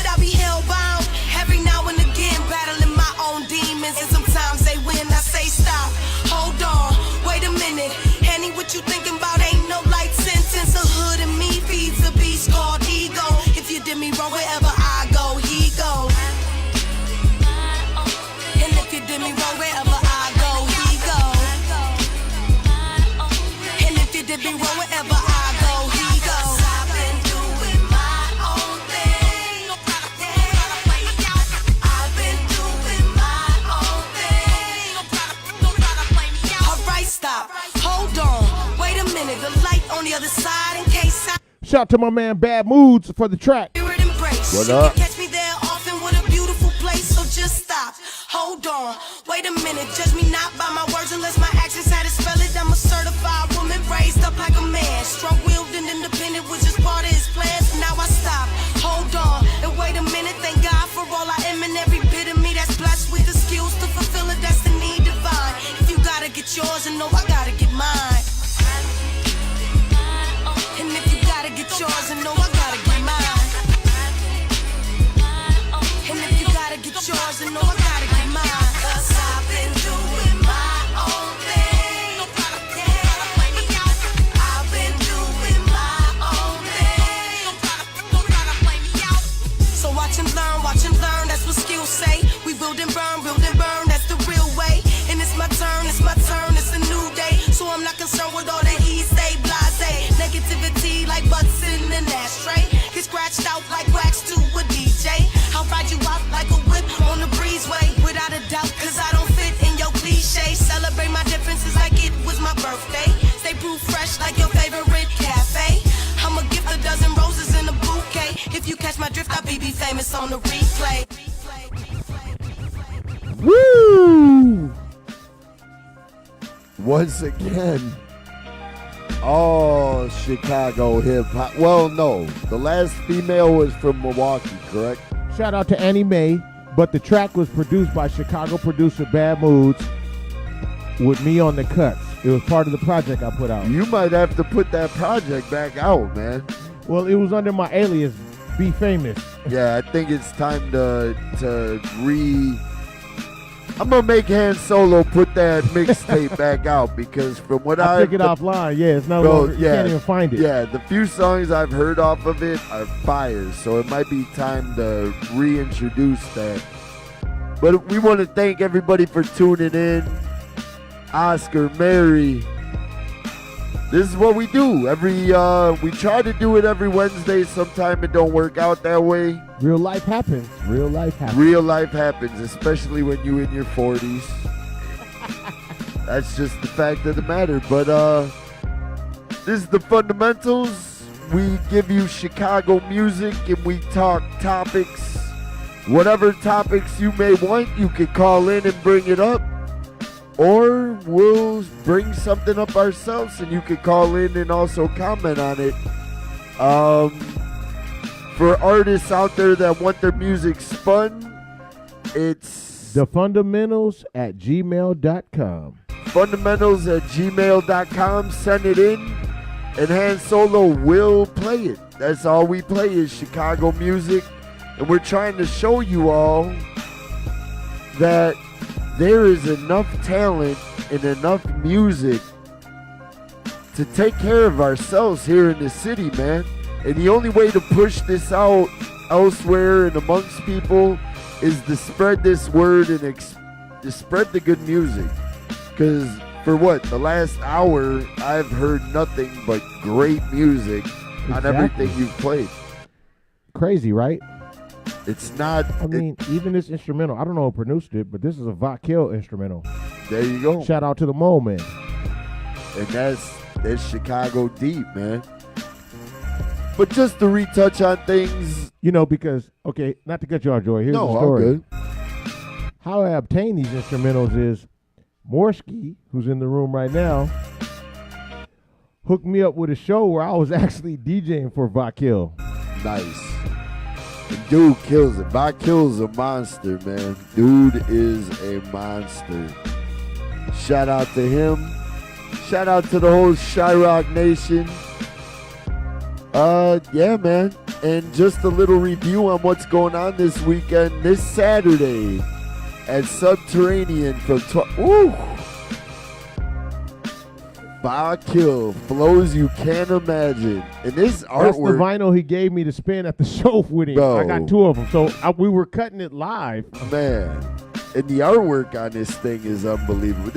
Shout out to my man Bad Moods for the track. What up? Catch me there often with a beautiful place, so just stop. Hold on, wait a minute, judge me not by my words unless my actions had to spell it. I'm a certified woman raised up like a man, strong-willed and independent, which is part of his plans. Now I stop, hold on, and wait a minute. Thank God for all I am and every bit of me that's blessed with the skills to fulfill a destiny divine. If you gotta get yours, and know I gotta get mine. And if you gotta get yours, and know I gotta get mine. And if you gotta get yours, and know I gotta get mine. 'Cause I've been doing my own thing. I've been doing my own thing. So watch and learn, that's what skills say. We build and burn, that's the real way. And it's my turn, it's a new day. So I'm not concerned with all the he say, blase. Negativity like butts in an ashtray. Get scratched out like wax to a DJ. I'll ride you out like a whip on the breezeway. Without a doubt, 'cause I don't fit in your cliche. Celebrate my differences like it was my birthday. Stay proof fresh like your favorite cafe. I'm a gift, a dozen roses in a bouquet. If you catch my drift, I'll be famous on the replay. Woo! Once again, all Chicago hip hop. Well, no, the last female was from Milwaukee, correct? Shout out to Annie Mae, but the track was produced by Chicago producer Bad Moods with me on the cuts. It was part of the project I put out. You might have to put that project back out, man. Well, it was under my alias, Be Famous. Yeah, I think it's time to I'm gonna make Handz Solo put that mixtape back out because from what I took it offline. Yeah, it's no longer. You can't even find it. Yeah, the few songs I've heard off of it are fire, so it might be time to reintroduce that. But we want to thank everybody for tuning in. Oscar, Mary. This is what we do. We try to do it every Wednesday. Sometimes it don't work out that way. Real life happens. Real life happens, especially when you in your 40s. That's just the fact of the matter. But this is the fundamentals. We give you Chicago music and we talk topics. Whatever topics you may want, you can call in and bring it up. Or we'll bring something up ourselves and you can call in and also comment on it. For artists out there that want their music spun, it's thefundamentals@gmail.com. Fundamentals@gmail.com. Send it in and Handz Solo will play it. That's all we play is Chicago music. And we're trying to show you all that there is enough talent and enough music to take care of ourselves here in the city, man. And the only way to push this out elsewhere and amongst people is to spread this word and to spread the good music. Because for the last hour, I've heard nothing but great music on everything you've played. Crazy, right? It's not. I mean, even this instrumental, I don't know who produced it, but this is a Vakil instrumental. There you go. Shout out to the Mole Man. And that's Chicago deep, man. But just to retouch on things. Because, okay, not to cut you off, Joy. Here's the story. All good. How I obtained these instrumentals is Morsky, who's in the room right now, hooked me up with a show where I was actually DJing for Vakil. Nice. Dude kills it. Vakil's a monster, man. Dude is a monster. Shout out to him. Shout out to the whole Chirac Nation. Yeah, man. And just a little review on what's going on this weekend. This Saturday at Subterranean from Woo! Vakil flows you can't imagine. And this artwork. That's the vinyl he gave me to spin at the show with him. Bro. I got 2 of them. So we were cutting it live. Man. And the artwork on this thing is unbelievable.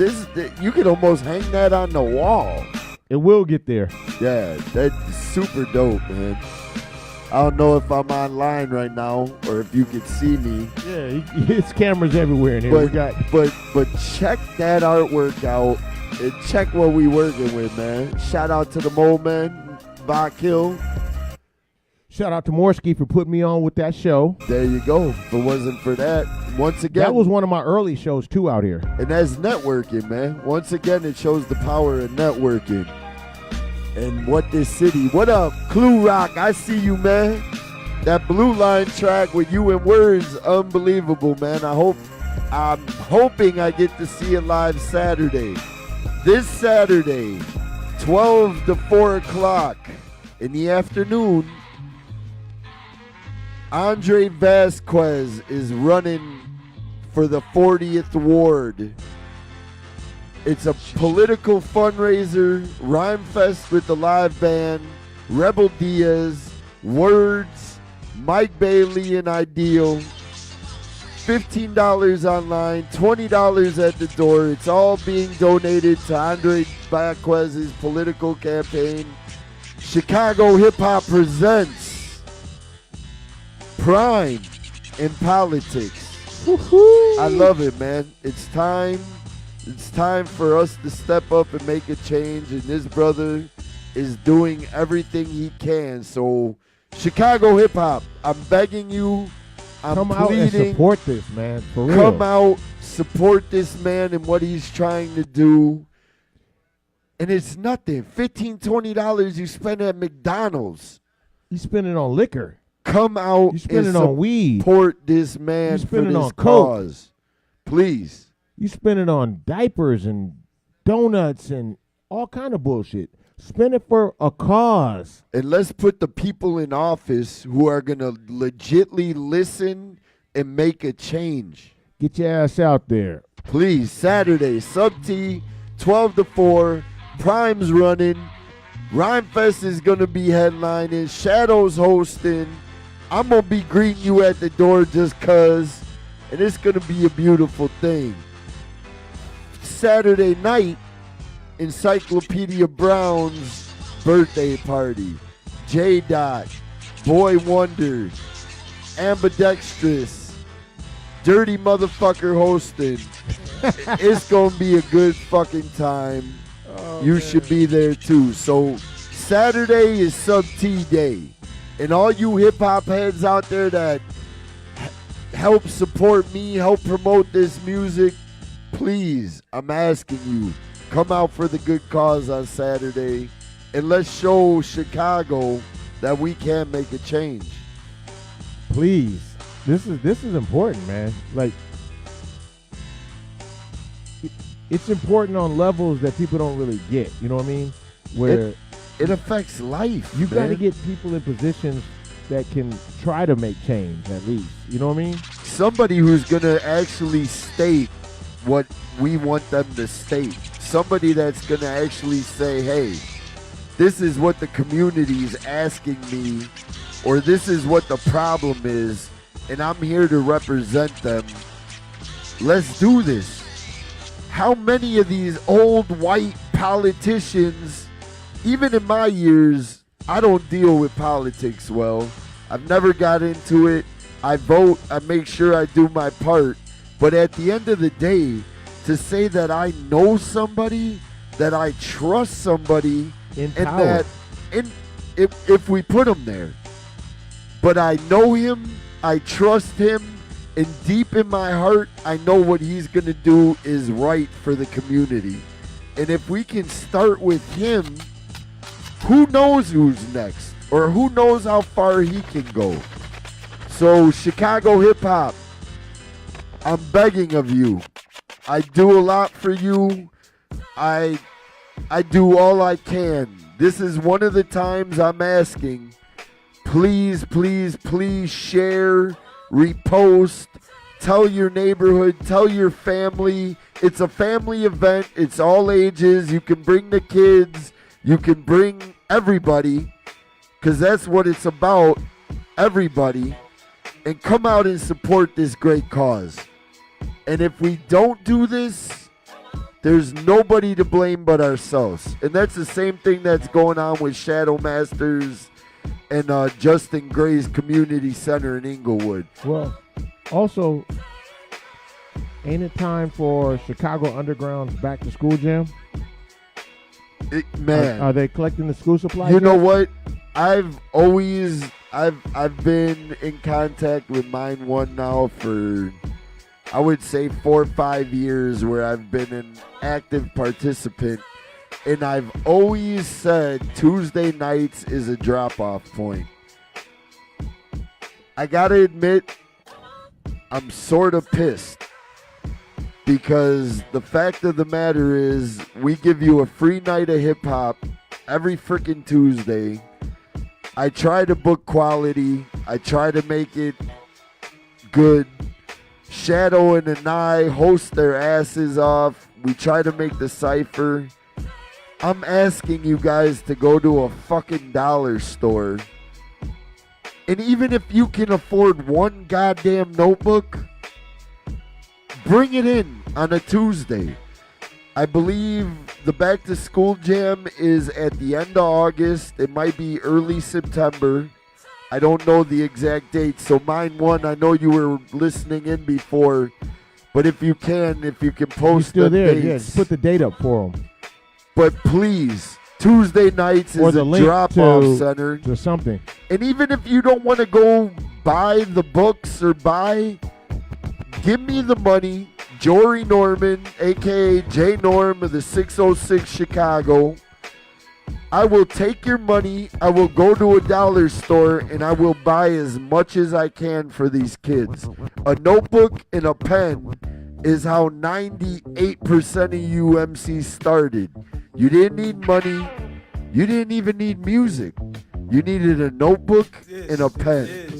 You could almost hang that on the wall. It will get there. Yeah, that's super dope, man. I don't know if I'm online right now or if you could see me. Yeah, it's cameras everywhere in here. But check that artwork out. And check what we working with, man. Shout out to the Mole Man, Vakil. Shout out to Morsky for putting me on with that show. There you go. If it wasn't for that, once again. That was one of my early shows, too, out here. And that's networking, man. Once again, it shows the power of networking. And what this city. What up, Clue Rock? I see you, man. That Blue Line track with you and Words, unbelievable, man. I'm hoping I get to see it live Saturday. This Saturday, 12 to 4 o'clock in the afternoon, Andre Vasquez is running for the 40th ward. It's a political fundraiser, Rhyme Fest with the live band, Rebel Diaz, Words, Mike Bailey, and Ideal. $15 online, $20 at the door. It's all being donated to Andre Vasquez's political campaign. Chicago Hip Hop presents Prime in Politics. Woo-hoo. I love it, man. It's time. It's time for us to step up and make a change, and this brother is doing everything he can. So, Chicago Hip Hop, I'm begging you, I'm come pleading, out and support this, man. For real. Come out, support this man and what he's trying to do. And it's nothing. $15, $20 you spend at McDonald's. You spend it on liquor. Come out you spend and it on weed. Support this man for this on cause. Please. You spend it on diapers and donuts and all kind of bullshit. Spend it for a cause. And let's put the people in office who are going to legitly listen and make a change. Get your ass out there. Please, Saturday, Sub T, 12 to 4. Prime's running. Rhyme Fest is going to be headlining. Shadow's hosting. I'm going to be greeting you at the door just because. And it's going to be a beautiful thing. Saturday night, Encyclopedia Brown's birthday party. J-Dot, Boy Wonder, Ambidextrous, Dirty Motherfucker hosting. It's going to be a good fucking time. You should be there too. So Saturday is Sub T Day. And all you hip hop heads out there that help support me, help promote this music, please, I'm asking you, come out for the good cause on Saturday and let's show Chicago that we can make a change. Please. This is important, man. Like, it's important on levels that people don't really get. You know what I mean? Where it affects life. You got to get people in positions that can try to make change, at least. You know what I mean? Somebody who's going to actually state what we want them to state. Somebody that's going to actually say, hey, this is what the community is asking me, or this is what the problem is, and I'm here to represent them. Let's do this. How many of these old white politicians, even in my years, I don't deal with politics well. I've never got into it. I vote. I make sure I do my part. But at the end of the day, to say that I know somebody, that I trust somebody, in and power. that if we put him there, but I know him, I trust him, and deep in my heart, I know what he's going to do is right for the community. And if we can start with him, who knows who's next? Or who knows how far he can go? So, Chicago Hip Hop, I'm begging of you. I do a lot for you. I do all I can. This is one of the times I'm asking. Please, please, please share, repost, tell your neighborhood, tell your family. It's a family event. It's all ages. You can bring the kids. You can bring everybody, because that's what it's about, everybody. And come out and support this great cause. And if we don't do this, there's nobody to blame but ourselves. And that's the same thing that's going on with Shadow Masters and Justin Gray's Community Center in Inglewood. Well, also, ain't it time for Chicago Underground's Back to School Jam? Man. Are they collecting the school supplies? You know what? I've always I've been in contact with Mine One now for, I would say, 4 or 5 years, where I've been an active participant, and I've always said Tuesday nights is a drop-off point. I gotta admit, I'm sort of pissed, because the fact of the matter is we give you a free night of hip-hop every freaking Tuesday. I try to book quality. I try to make it good. Shadow and I host their asses off. We try to make the cypher. I'm asking you guys to go to a fucking dollar store. And even if you can afford one goddamn notebook, bring it in on a Tuesday. I believe the Back to School Jam is at the end of August. It might be early September. I don't know the exact date. So Mine One, I know you were listening in before, but if you can post still the there, dates. yeah, just put the date up for them. But please, Tuesday nights Or is the a link drop-off center. to something. And even if you don't want to go buy the books or give me the money. Jory Norman, a.k.a. J Norm of the 606 Chicago. I will take your money. I will go to a dollar store and I will buy as much as I can for these kids. A notebook and a pen is how 98% of you MCs started. You didn't need money. You didn't even need music. You needed a notebook and a pen.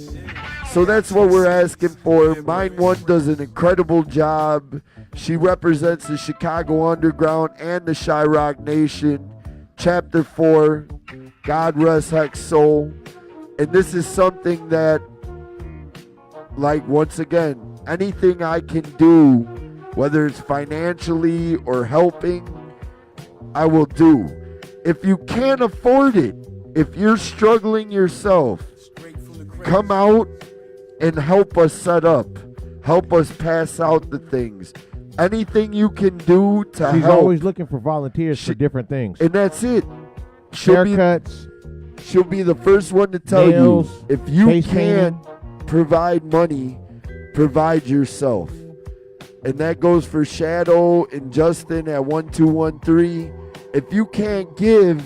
So that's what we're asking for. Mine One does an incredible job. She represents the Chicago Underground and the Chirac Nation. Chapter 4, God rest Handz Solo. And this is something that, like, once again, anything I can do, whether it's financially or helping, I will do. If you can't afford it, if you're struggling yourself, come out and help us set up. Help us pass out the things. Anything you can do to help. She's always looking for volunteers for different things. And that's it. Haircuts. She'll be the first one to tell nails, you, if you face can't provide money, provide yourself. And that goes for Shadow and Justin at 1213. If you can't give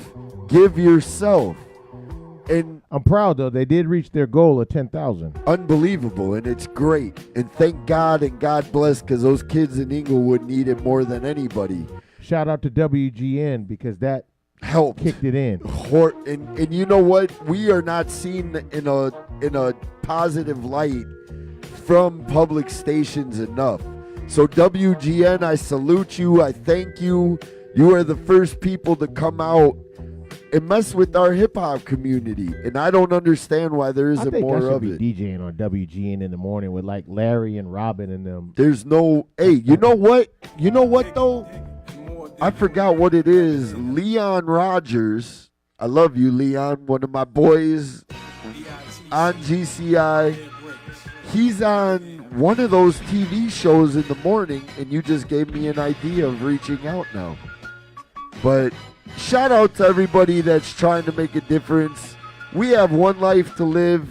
yourself. And I'm proud, though. They did reach their goal of 10,000. Unbelievable, and it's great. And thank God and God bless, because those kids in Inglewood need it more than anybody. Shout out to WGN, because that helped. Kicked it in. And you know what? We are not seen in a positive light from public stations enough. So WGN, I salute you. I thank you. You are the first people to come out and mess with our hip-hop community, and I don't understand why there isn't more of it. I be DJing on WGN in the morning with like Larry and Robin and them. There's no, hey, you know what? You know what though? I forgot what it is. Leon Rogers, I love you, Leon, one of my boys on GCI. He's on one of those TV shows in the morning, and you just gave me an idea of reaching out now. But shout out to everybody that's trying to make a difference. We have one life to live.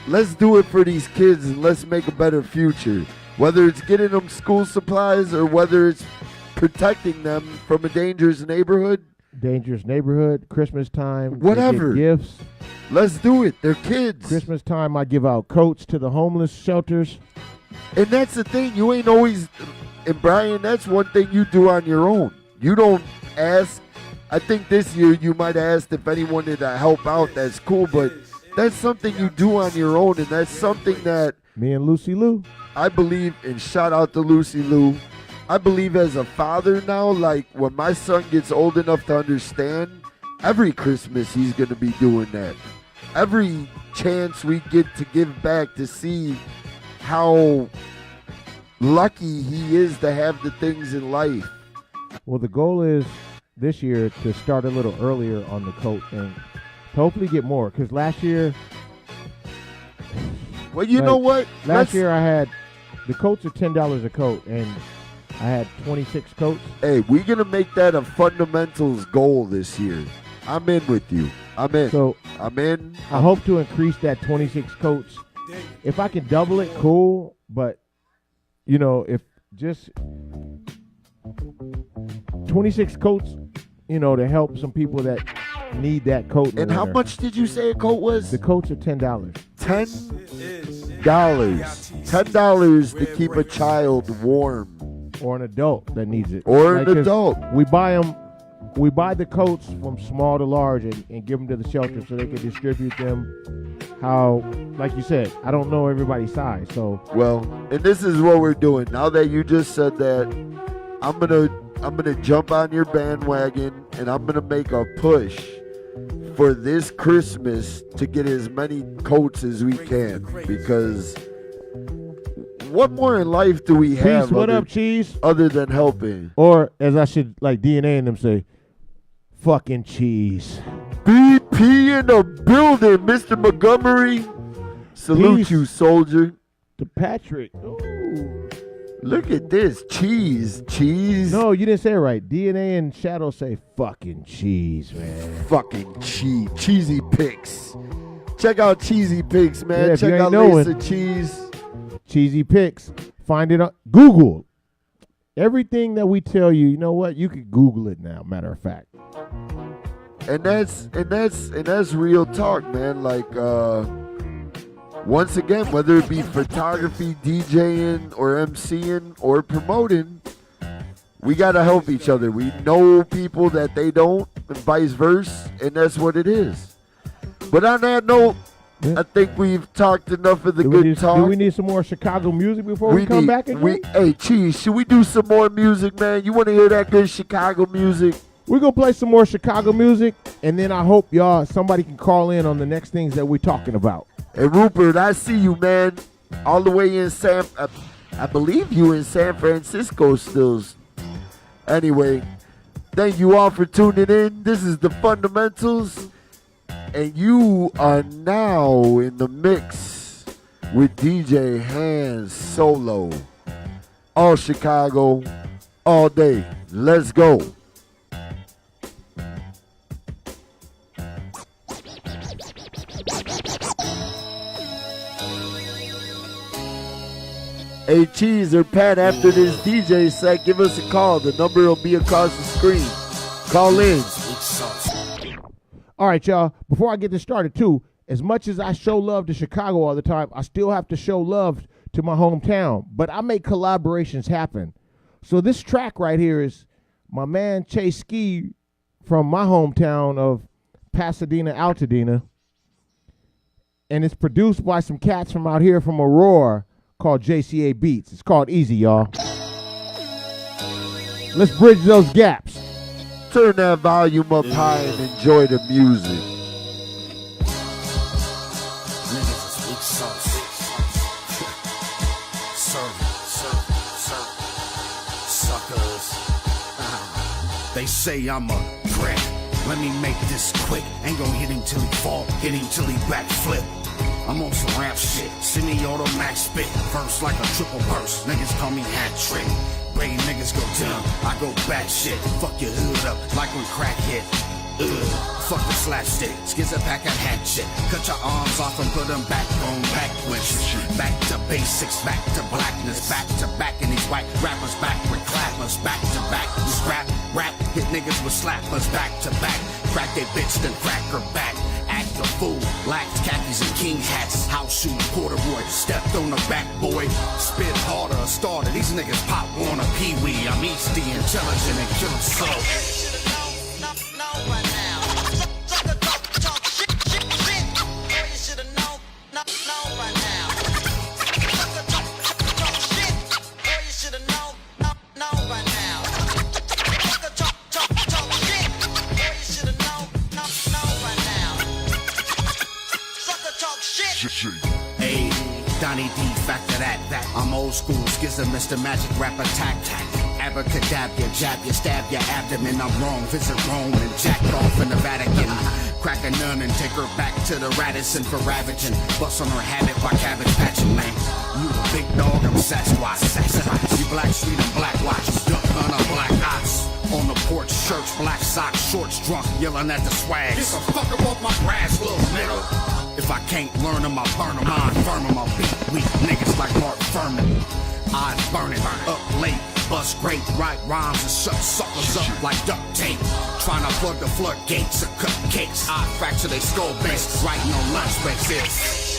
Let's do it for these kids and let's make a better future. Whether it's getting them school supplies or whether it's protecting them from a dangerous neighborhood. Dangerous neighborhood, Christmas time. Whatever. Gifts. Let's do it. They're kids. Christmas time, I give out coats to the homeless shelters. And that's the thing. You ain't always, and Brian, that's one thing you do on your own. You don't ask. I think this year you might have asked if anyone wanted to help out. That's cool, but that's something you do on your own, and that's something that me and Lucy Lou, I believe, and shout out to Lucy Lou. I believe as a father now, like when my son gets old enough to understand, every Christmas he's going to be doing that. Every chance we get to give back to see how lucky he is to have the things in life. Well, the goal is this year to start a little earlier on the coat thing. Hopefully get more, because last year... Well, you know what? Last year I had... The coats are $10 a coat, and I had 26 coats. Hey, we're going to make that a fundamentals goal this year. I'm in with you. I'm in. So I'm in. I hope to increase that 26 coats. If I can double it, cool. But if just 26 coats, to help some people that need that coat. And how much did you say a coat was? The coats are $10. $10 to keep a child warm, or an adult that needs it, or an adult. We buy the coats from small to large and give them to the shelter so they can distribute them. How, like you said, I don't know everybody's size, so and this is what we're doing. Now that you just said that, I'm gonna jump on your bandwagon and I'm gonna make a push for this Christmas to get as many coats as we can, because what more in life do we have? Cheese, what up, Cheese? Other than helping, or as I should like DNA in them say, fucking cheese. BP in the building, Mr. Montgomery. Salute Peace you, soldier. To Patrick. Ooh. Look at this. Cheese. No, you didn't say it right. DNA and Shadow say fucking cheese, man. Fucking cheese. Cheesy Picks. Check out Cheesy Picks, man. Yeah, check out Lisa Cheese. Cheesy Picks. Find it on Google. Everything that we tell you, you know what? You could Google it now, matter of fact. And that's real talk, man. Like once again, whether it be photography, DJing, or MCing, or promoting, we gotta help each other. We know people that they don't, and vice versa, and that's what it is. But on that note, I think we've talked enough of the good talk. Do we need some more Chicago music before we come back again? Hey, Cheese, should we do some more music, man? You want to hear that good Chicago music? We're going to play some more Chicago music, and then I hope somebody can call in on the next things that we're talking about. Hey, Rupert, I see you, man. All the way in I believe you in San Francisco still. Anyway, thank you all for tuning in. This is The Fundamentals, and you are now in the mix with DJ Handz Solo. All Chicago, all day. Let's go. Hey, Cheese or Pat, after this DJ set, give us a call. The number will be across the screen. Call in. All right, y'all. Before I get this started, too, as much as I show love to Chicago all the time, I still have to show love to my hometown. But I make collaborations happen. So this track right here is my man Chase Ski from my hometown of Pasadena, Altadena. And it's produced by some cats from out here from Aurora called JCA Beats. It's called Easy, y'all. Let's bridge those gaps. Turn that volume up high and enjoy the music. They say I'm a prick. Let me make this quick. Ain't gon' hit him till he fall, hit him till he backflip. I'm on some rap shit, semi-automatic spit. First like a triple burst, niggas call me hat trick. Brave niggas go down, I go back shit. Fuck your hood up like when crack hit. Fuck the slapstick, skids a pack of hatchet. Cut your arms off and put them back on backwards. Back to basics, back to blackness. Back to back in these white rappers, back with clappers. Back to back, we scrap, rap, hit niggas with slappers. Back to back, crack they bitch, then crack her back. Act a fool, lacked khakis and king hats. House shoes, corduroy, stepped on the back boy. Spit harder, starter, these niggas pop Warner, Pee-wee. I'm Easty, intelligent and killer slow. Hey, Donnie D, factor that. I'm old school, skizzer, Mr. Magic, rap attack. Abracadabra, jab you, stab your abdomen. I'm wrong, visit Rome and jack off in the Vatican. Crack a nun and take her back to the Radisson for ravaging. Bust on her habit by cabbage patching, man. You a big dog, I'm Sasquatch. You black street, I'm black watch. Duck hunter, black ox. On the porch, shirts, black socks, shorts, drunk, yelling at the swag. Get the fuck up off my grass, little nigga. If I can't learn them, I burn them. I infirm them, I'll beat weak niggas like Mark Furman. Eyes burning, up late, bust great, write rhymes and shut suckers up like duct tape. Trying to plug the floodgates of cupcakes. I fracture they skull base, writing on lunch breaks.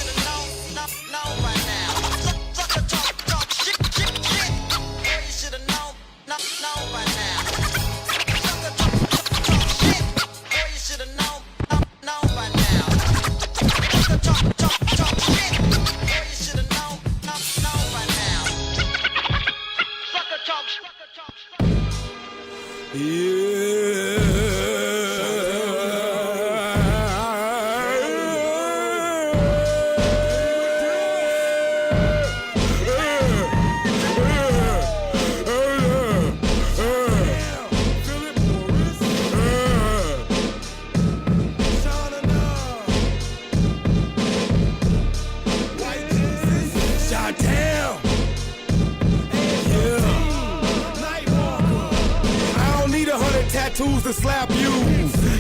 Tattoos to slap you.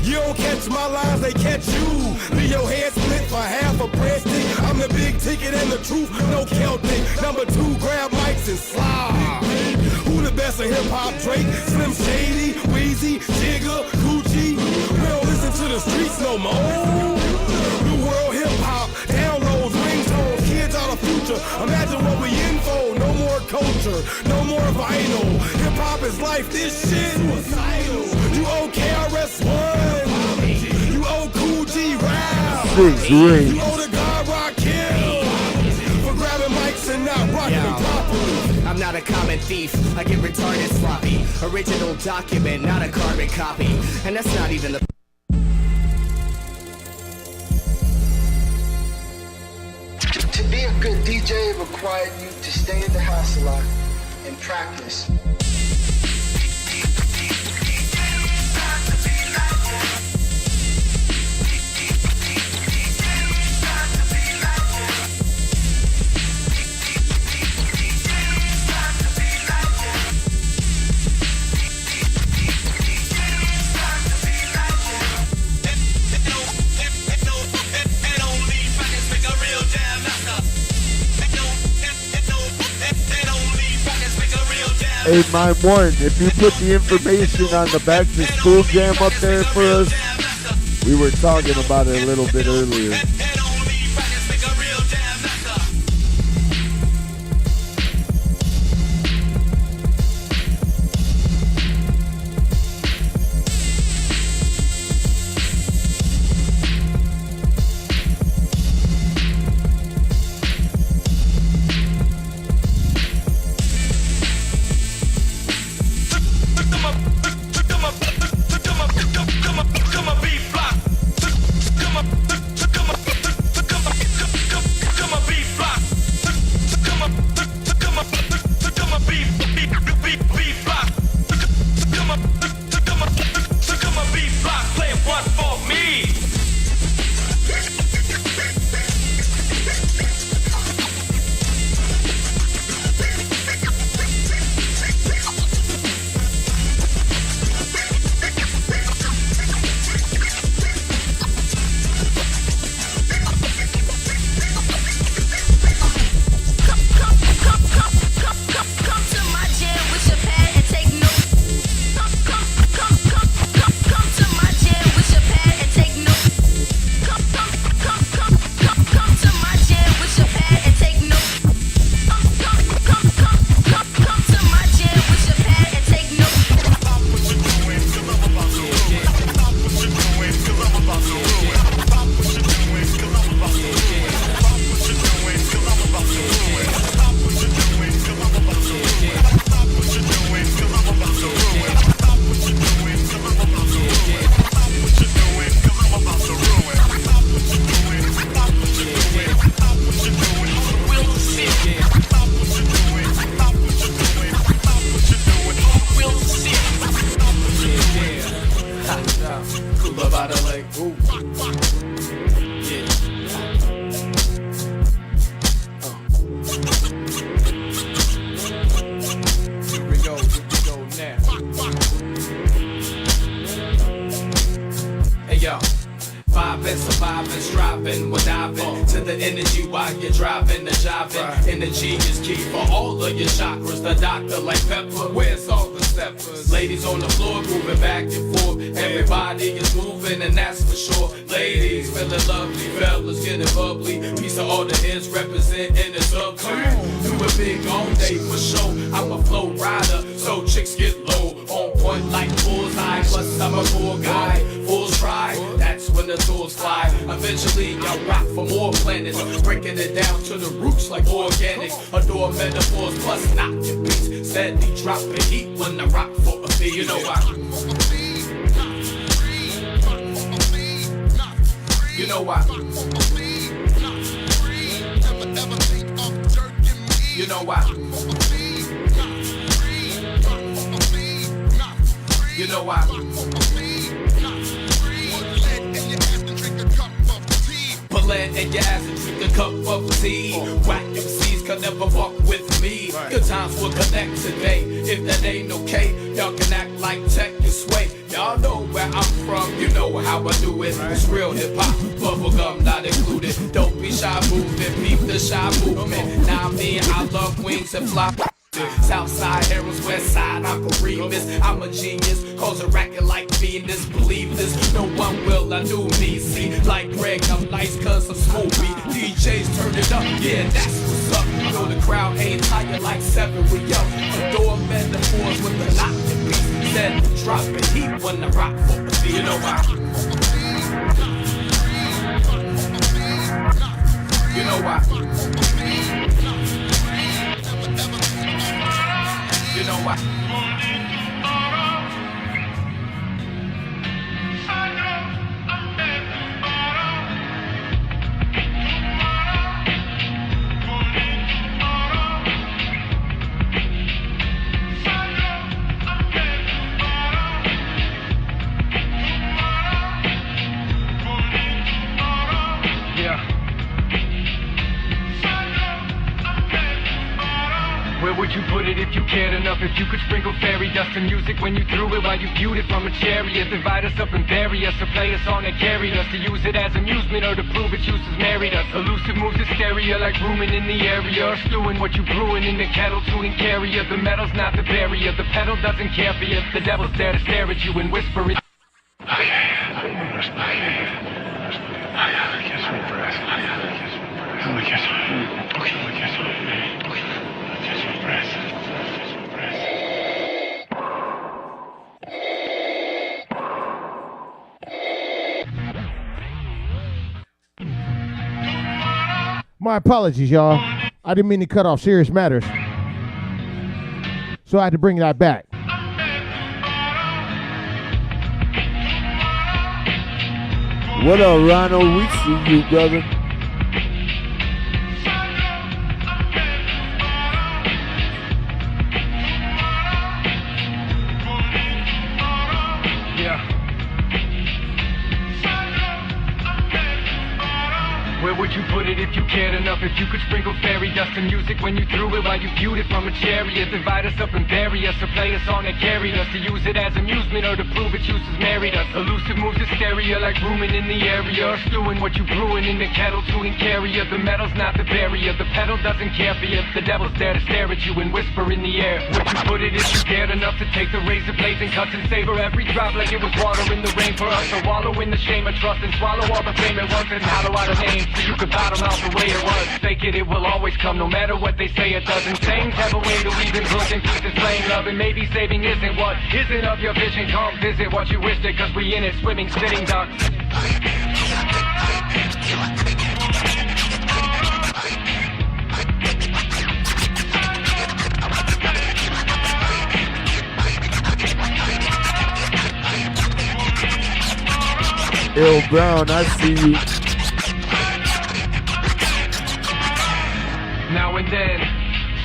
You don't catch my lines, they catch you. Leave your head split for half a breadstick. I'm the big ticket and the truth, no Celtic. Number 2, grab mics and slide. Who the best of hip-hop? Drake, Slim Shady, Weezy, Jigga, Gucci. We don't listen to the streets no more. New world hip-hop, downloads, ringtones, kids are the future. Imagine what we in for. No more culture, no more vinyl. Hip-hop is life, this shit suicidal. You owe KRS-One. You owe Cool G Rap. You owe the God Rock Kill for grabbing mics and not rocking them properly. I'm not a common thief, I get retarded sloppy. Original document, not a carbon copy. And that's not even the... To be a good DJ required you to stay in the house a lot and practice. Hey, Mime One, if you put the information on the Back to School Jam up there for us, we were talking about it a little bit earlier. energy while you're driving the jiving. Energy is key for all of your chakras. The doctor like Pepper, where's all the steppers? Ladies on the floor moving back and forth. Everybody is moving and that's for sure. Ladies feeling lovely, fellas getting bubbly. Piece of all the ends representing the subculture. Do a big on day for sure. I'm a flow rider, so chicks get low. On point like bullseye, plus I'm a cool guy. Full stride, that's when the tools fly. Eventually y'all rock for more planets. Breaking it down to the roots like organics. Adore metaphors plus knocking beats. Steady dropping heat when I rock for a beat. You know why? You know why? You know why? You know why? Pull in your ass and drink a cup of tea. Whack MCs can never fuck with me. Good times will connect today. If that ain't okay, y'all can act like tech and sway. Y'all know where I'm from, you know how I do it. It's real hip-hop, bubblegum not included. Don't be shy moving, beat the shy movement. Now me, I love wings and fly. Southside heroes, west side, I'm Remus. I'm a genius, cause a racket like Venus. Believe this, no one will, I do me. See, like Greg, I'm nice cause I'm smoothie. DJs turn it up, yeah, that's what's up. You know the crowd ain't tired like 7 we up. Adore metaphors with the knocking beat. Said dropping heat when I rock for the beat. You know why? You know why? You know why? Where would you put it if you cared enough? If you could sprinkle fairy dust and music when you threw it while you viewed it from a chariot. Divide us up and bury us, or play a song that carried us. To use it as amusement or to prove its use has married us. Elusive moves hysteria like rooming in the area, or stewing what you brewing in the kettle, tuning carrier. The metal's not the barrier, the pedal doesn't care for you. The devil's there to stare at you and whisper it. My apologies, y'all. I didn't mean to cut off Serious Matters, so I had to bring that back. What up, Ronald? We see you, brother. Where would you put it if you cared enough? If you could sprinkle fairy dust and music when you threw it while you viewed it from a chariot. Divide us up and bury us, or play a song that carried us. To use it as amusement or to prove its use has married us. Elusive moves hysteria like rooming in the area, or stewing what you brewing in the kettle, tuning carrier. The metal's not the barrier, the pedal doesn't care for you. The devil's there to stare at you and whisper in the air. Where'd you put it if you cared enough to take the razor blades and cuts and savor every drop like it was water in the rain for us? Or wallow in the shame of trust and swallow all the fame at once and hollow out a name so you could bottom out the way it was. Fake it, it will always come, no matter what they say it doesn't. Things have a way to even broken pieces, playing love, and maybe saving isn't what isn't of your vision. Come visit what you wished it, cause we in it, swimming, sitting ducks. Ill Brown, I see you. Now and then,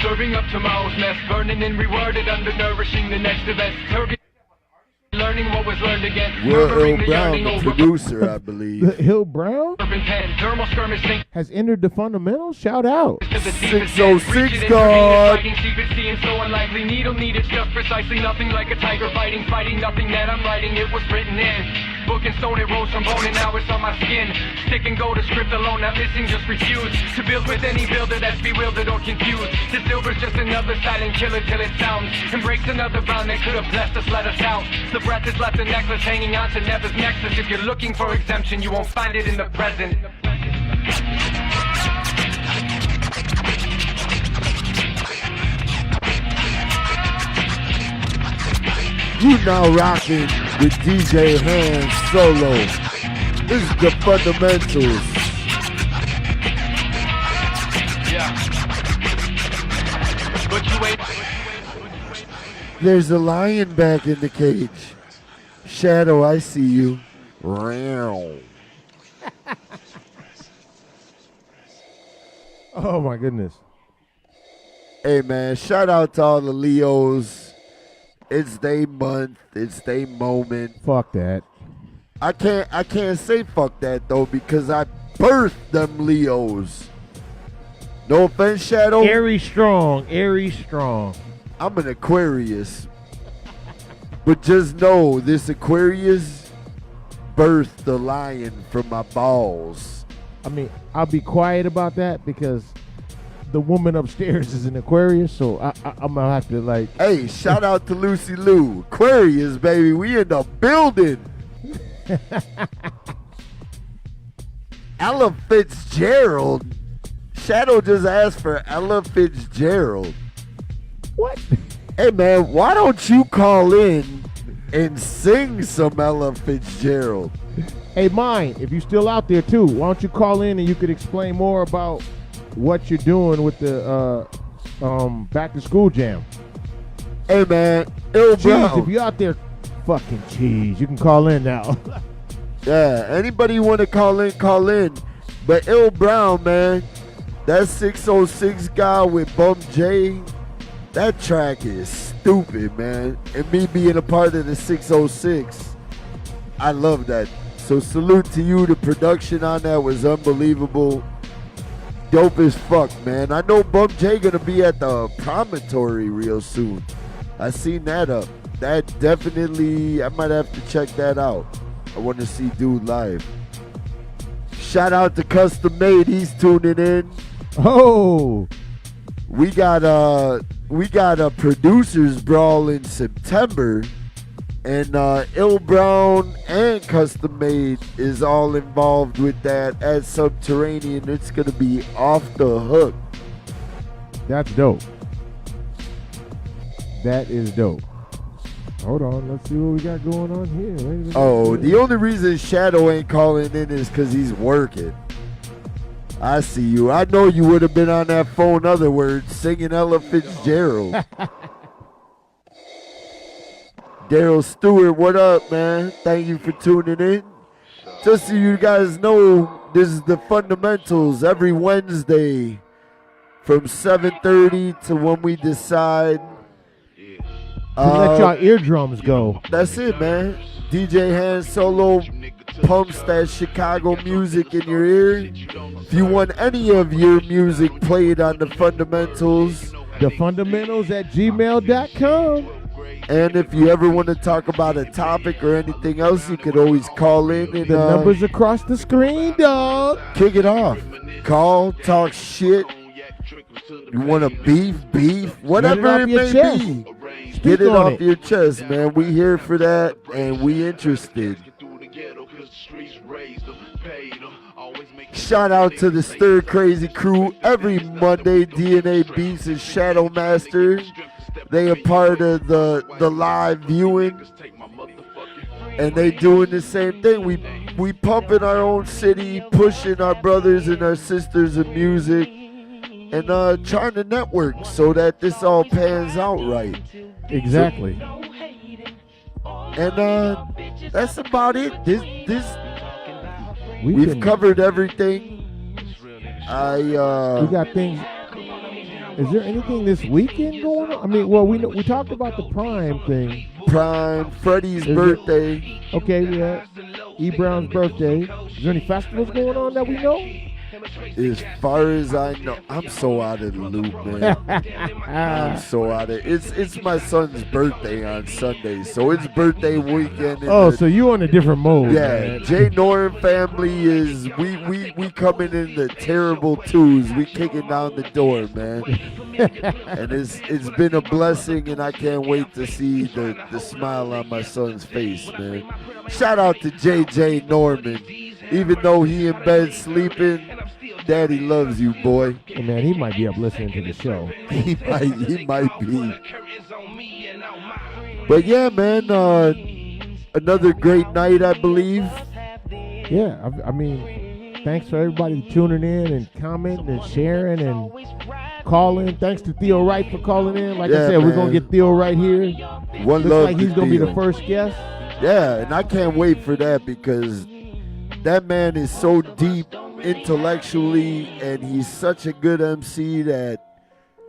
serving up tomorrow's mess, burning and reworded, undernourishing the next event. Learning what was learned again. Will Ill Brown, the producer, I believe. Hill Brown has entered the fundamentals. Shout out. 606 God. Seeing so unlikely, needle needed, just precisely nothing like a tiger fighting, nothing that I'm writing. It was written in. book and stone, it rose from bone and now it's on my skin. Stick and go to script alone, not missing, just refuse to build with any builder that's bewildered or confused. The silver's just another silent killer till it sounds and breaks another bound that could have blessed us, let us out. The breath is left a necklace hanging on to Never's nexus. If you're looking for exemption, you won't find it in the present. You now rocking with DJ Handz Solo. This is the fundamentals. Yeah. But you ain't. There's a lion back in the cage. Shadow, I see you. Row. Oh my goodness. Hey man, shout out to all the Leos. It's they month, it's they moment. Fuck that. I can't say fuck that though because I birthed them Leos. No offense, Shadow. Aries strong, Aries strong. I'm an Aquarius. But just know this Aquarius birthed the lion from my balls. I mean, I'll be quiet about that because the woman upstairs is an Aquarius, so I'm gonna have to like. Hey, shout out to Lucy Lou. Aquarius, baby. We in the building. Ella Fitzgerald. Shadow just asked for Ella Fitzgerald. What? Hey man, why don't you call in and sing some Ella Fitzgerald? Hey, mine, if you're still out there too, why don't you call in and you could explain more about what you're doing with the back to school jam. Hey man, Ill Brown. If you're out there, fucking cheese, you can call in now. Yeah, anybody want to call in, call in. But Ill Brown, man, that 606 guy with Bum J, that track is stupid, man. And me being a part of the 606, I love that. So salute to you. The production on that was unbelievable. Dope as fuck, man. I know Bum J gonna be at the Promontory real soon. I seen that up. That definitely, I might have to check that out. I want to see dude live. Shout out to Custom Made, he's tuning in. Oh, we got a producers brawl in September, and Ill Brown and Custom Made is all involved with that at Subterranean. It's gonna be off the hook. That's dope. That is dope. Hold on, let's see what we got going on here. Oh, the only reason Shadow ain't calling in is because he's working. I see you. I know you would have been on that phone, other words, singing Ella Fitzgerald. Daryl Stewart, what up, man? Thank you for tuning in. Just so you guys know, this is the fundamentals every Wednesday from 7:30 to when we decide. Let y'all eardrums go. That's it, man. DJ Handz Solo pumps that Chicago music in your ear. If you want any of your music played on the fundamentals, thefundamentals@gmail.com. And if you ever want to talk about a topic or anything else, you could always call in. And, the numbers across the screen, dog. Kick it off. Call, talk shit. You want to beef, whatever it may be. Get it off your chest, man. We here for that, and we interested. Shout out to the Stir Crazy crew. Every Monday, DNA Beats and Shadow Master. They are part of the live viewing, and they doing the same thing. We pumping our own city, pushing our brothers and our sisters in music, and trying to network so that this all pans out right. Exactly. And that's about it. We've covered everything. We got things. Is there anything this weekend going on? I mean, well, we talked about the Prime thing. Prime, Freddie's birthday. Okay, yeah. E. Brown's birthday. Is there any festivals going on that we know? As far as I know, I'm so out of the loop, man. I'm so out of it's my son's birthday on Sunday, so it's birthday weekend. Oh, so you on a different mode. Yeah, man. Jay Norm family is we coming in the terrible twos. We kicking down the door, man. And it's been a blessing, and I can't wait to see the smile on my son's face, man. Shout out to JJ Norman. Even though he in bed sleeping, Daddy loves you, boy. Hey man, he might be up listening to the show. He might be. But yeah, man, another great night, I believe. Yeah, I mean, thanks for everybody tuning in and commenting and sharing and calling. Thanks to Theo Wright for calling in. Like I said, we're going to get Theo right here. One Looks love like he's to going to be Theo. the first guest. Yeah, and I can't wait for that because that man is so deep intellectually, and he's such a good MC that,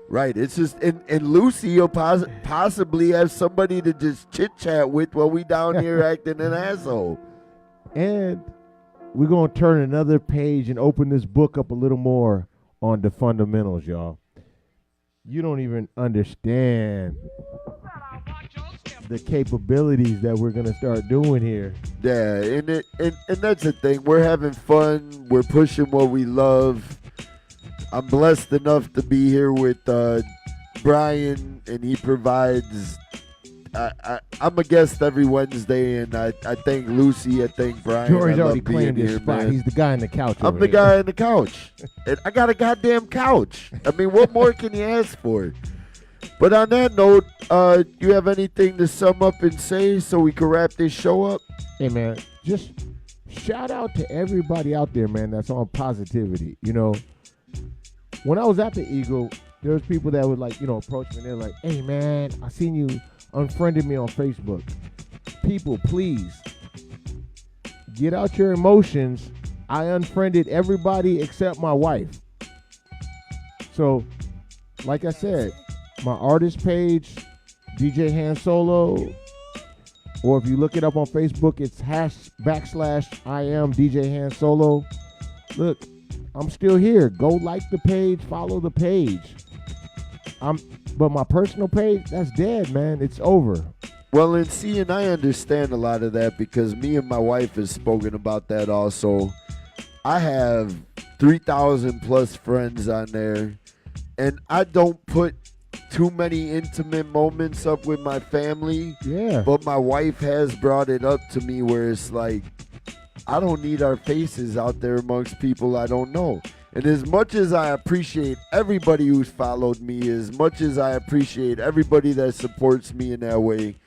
right, it's just, and Lucy will possibly have somebody to just chit-chat with while we down here acting an asshole. And we're going to turn another page and open this book up a little more on the fundamentals, y'all. You don't even understand the capabilities that we're gonna start doing here. Yeah, and that's the thing. We're having fun. We're pushing what we love. I'm blessed enough to be here with Brian, and he provides. I'm a guest every Wednesday, and I thank Lucy. I thank Brian. George's I already love being claimed his here, spot. man. He's the guy in the couch. I'm over the here. guy on the couch. And I got a goddamn couch. I mean, what more can you ask for? But on that note, you have anything to sum up and say so we can wrap this show up? Hey, man, just shout out to everybody out there, man, that's on positivity. You know, when I was at the Eagle, there was people that would, like, you know, approach me and they're like, hey, man, I seen you unfriended me on Facebook. People, please, get out your emotions. I unfriended everybody except my wife. So, like I said, my artist page, DJ Handz Solo, or if you look it up on Facebook, it's /I am DJ Handz Solo. Look, I'm still here. Go like the page, follow the page. But my personal page, that's dead, man. It's over. Well, and see, and I understand a lot of that because me and my wife have spoken about that also. I have 3,000 plus friends on there, and I don't put too many intimate moments up with my family. Yeah. But my wife has brought it up to me where it's like, I don't need our faces out there amongst people I don't know. And as much as I appreciate everybody who's followed me, as much as I appreciate everybody that supports me in that way,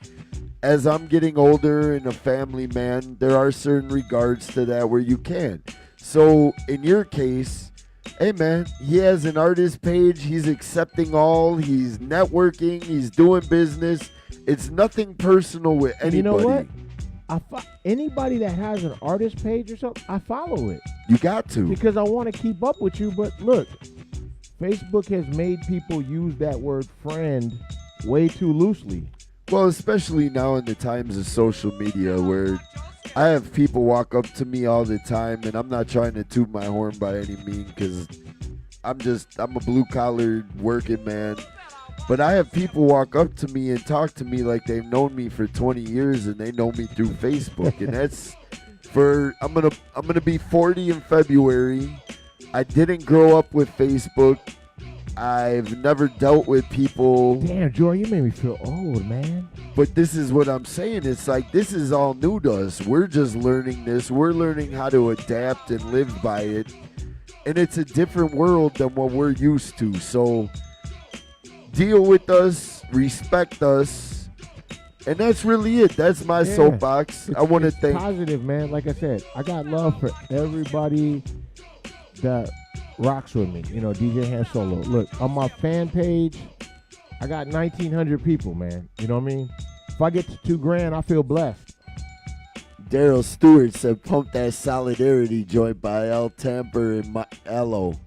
as I'm getting older and a family man, there are certain regards to that where you can. So in your case, hey man, he has an artist page, he's accepting all, he's networking, he's doing business. It's nothing personal with anybody. You know what? Anybody that has an artist page or something, I follow it. You got to. Because I want to keep up with you. But look, Facebook has made people use that word friend way too loosely. Well, especially now in the times of social media where I have people walk up to me all the time, and I'm not trying to toot my horn by any means because I'm a blue-collar working man. But I have people walk up to me and talk to me like they've known me for 20 years and they know me through Facebook. And that's I'm gonna be 40 in February. I didn't grow up with Facebook. I've never dealt with people. Damn, Joy, you made me feel old, man. But this is what I'm saying. It's like this is all new to us. We're just learning this. We're learning how to adapt and live by it. And it's a different world than what we're used to. So deal with us, respect us, and that's really it. That's my soapbox. I want to thank. Positive, man. Like I said, I got love for everybody that rocks with me. You know, DJ Handz Solo. Look, on my fan page, I got 1,900 people, man. You know what I mean? If I get to $2,000, I feel blessed. Daryl Stewart said, "Pump that solidarity joint by El Tamper and Elo."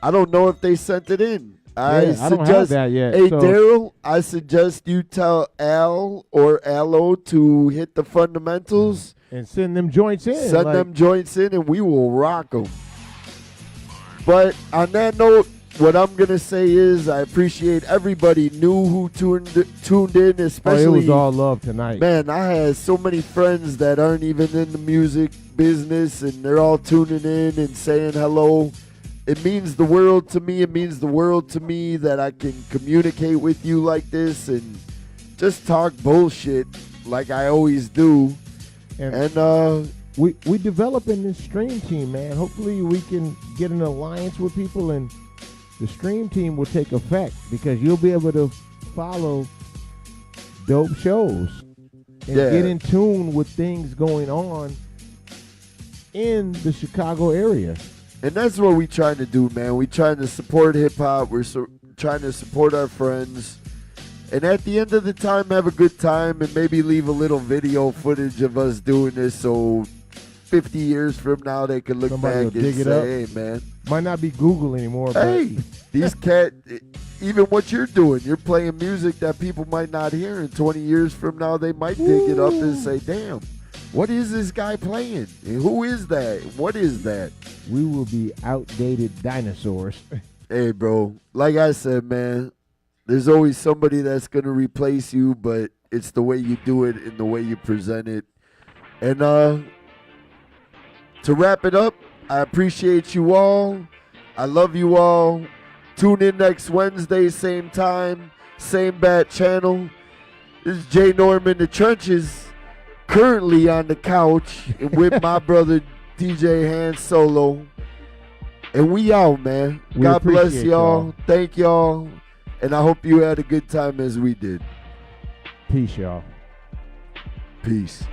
I don't know if they sent it in. I don't have that yet. Hey, so. Daryl, I suggest you tell Al or Alo to hit the fundamentals and send them joints in. Send them joints in, and we will rock them. But on that note, what I'm gonna say is I appreciate everybody new who tuned in, especially. Oh, it was all love tonight. Man, I had so many friends that aren't even in the music business, and they're all tuning in and saying hello. It means the world to me. It means the world to me that I can communicate with you like this and just talk bullshit like I always do. And we developing this stream team, man. Hopefully we can get an alliance with people and the stream team will take effect because you'll be able to follow dope shows and get in tune with things going on in the Chicago area. And that's what we trying to do, man. We trying to support hip-hop. We're trying to support our friends. And at the end of the time, have a good time and maybe leave a little video footage of us doing this so 50 years from now they can look Somebody back will and dig say, it up. hey, man. Might not be Google anymore. Hey, but these even what you're doing, you're playing music that people might not hear. And 20 years from now, they might dig it up and say, damn, what is this guy playing? And who is that? What is that? We will be outdated dinosaurs. Hey, bro, like I said, man, there's always somebody that's going to replace you, but it's the way you do it and the way you present it. And to wrap it up, I appreciate you all. I love you all. Tune in next Wednesday, same time, same bat channel. This is Jay Norman, The Trenches, currently on the couch with my brother DJ Handz Solo. And we out, man. God bless y'all. Thank y'all. And I hope you had a good time as we did. Peace, y'all. Peace.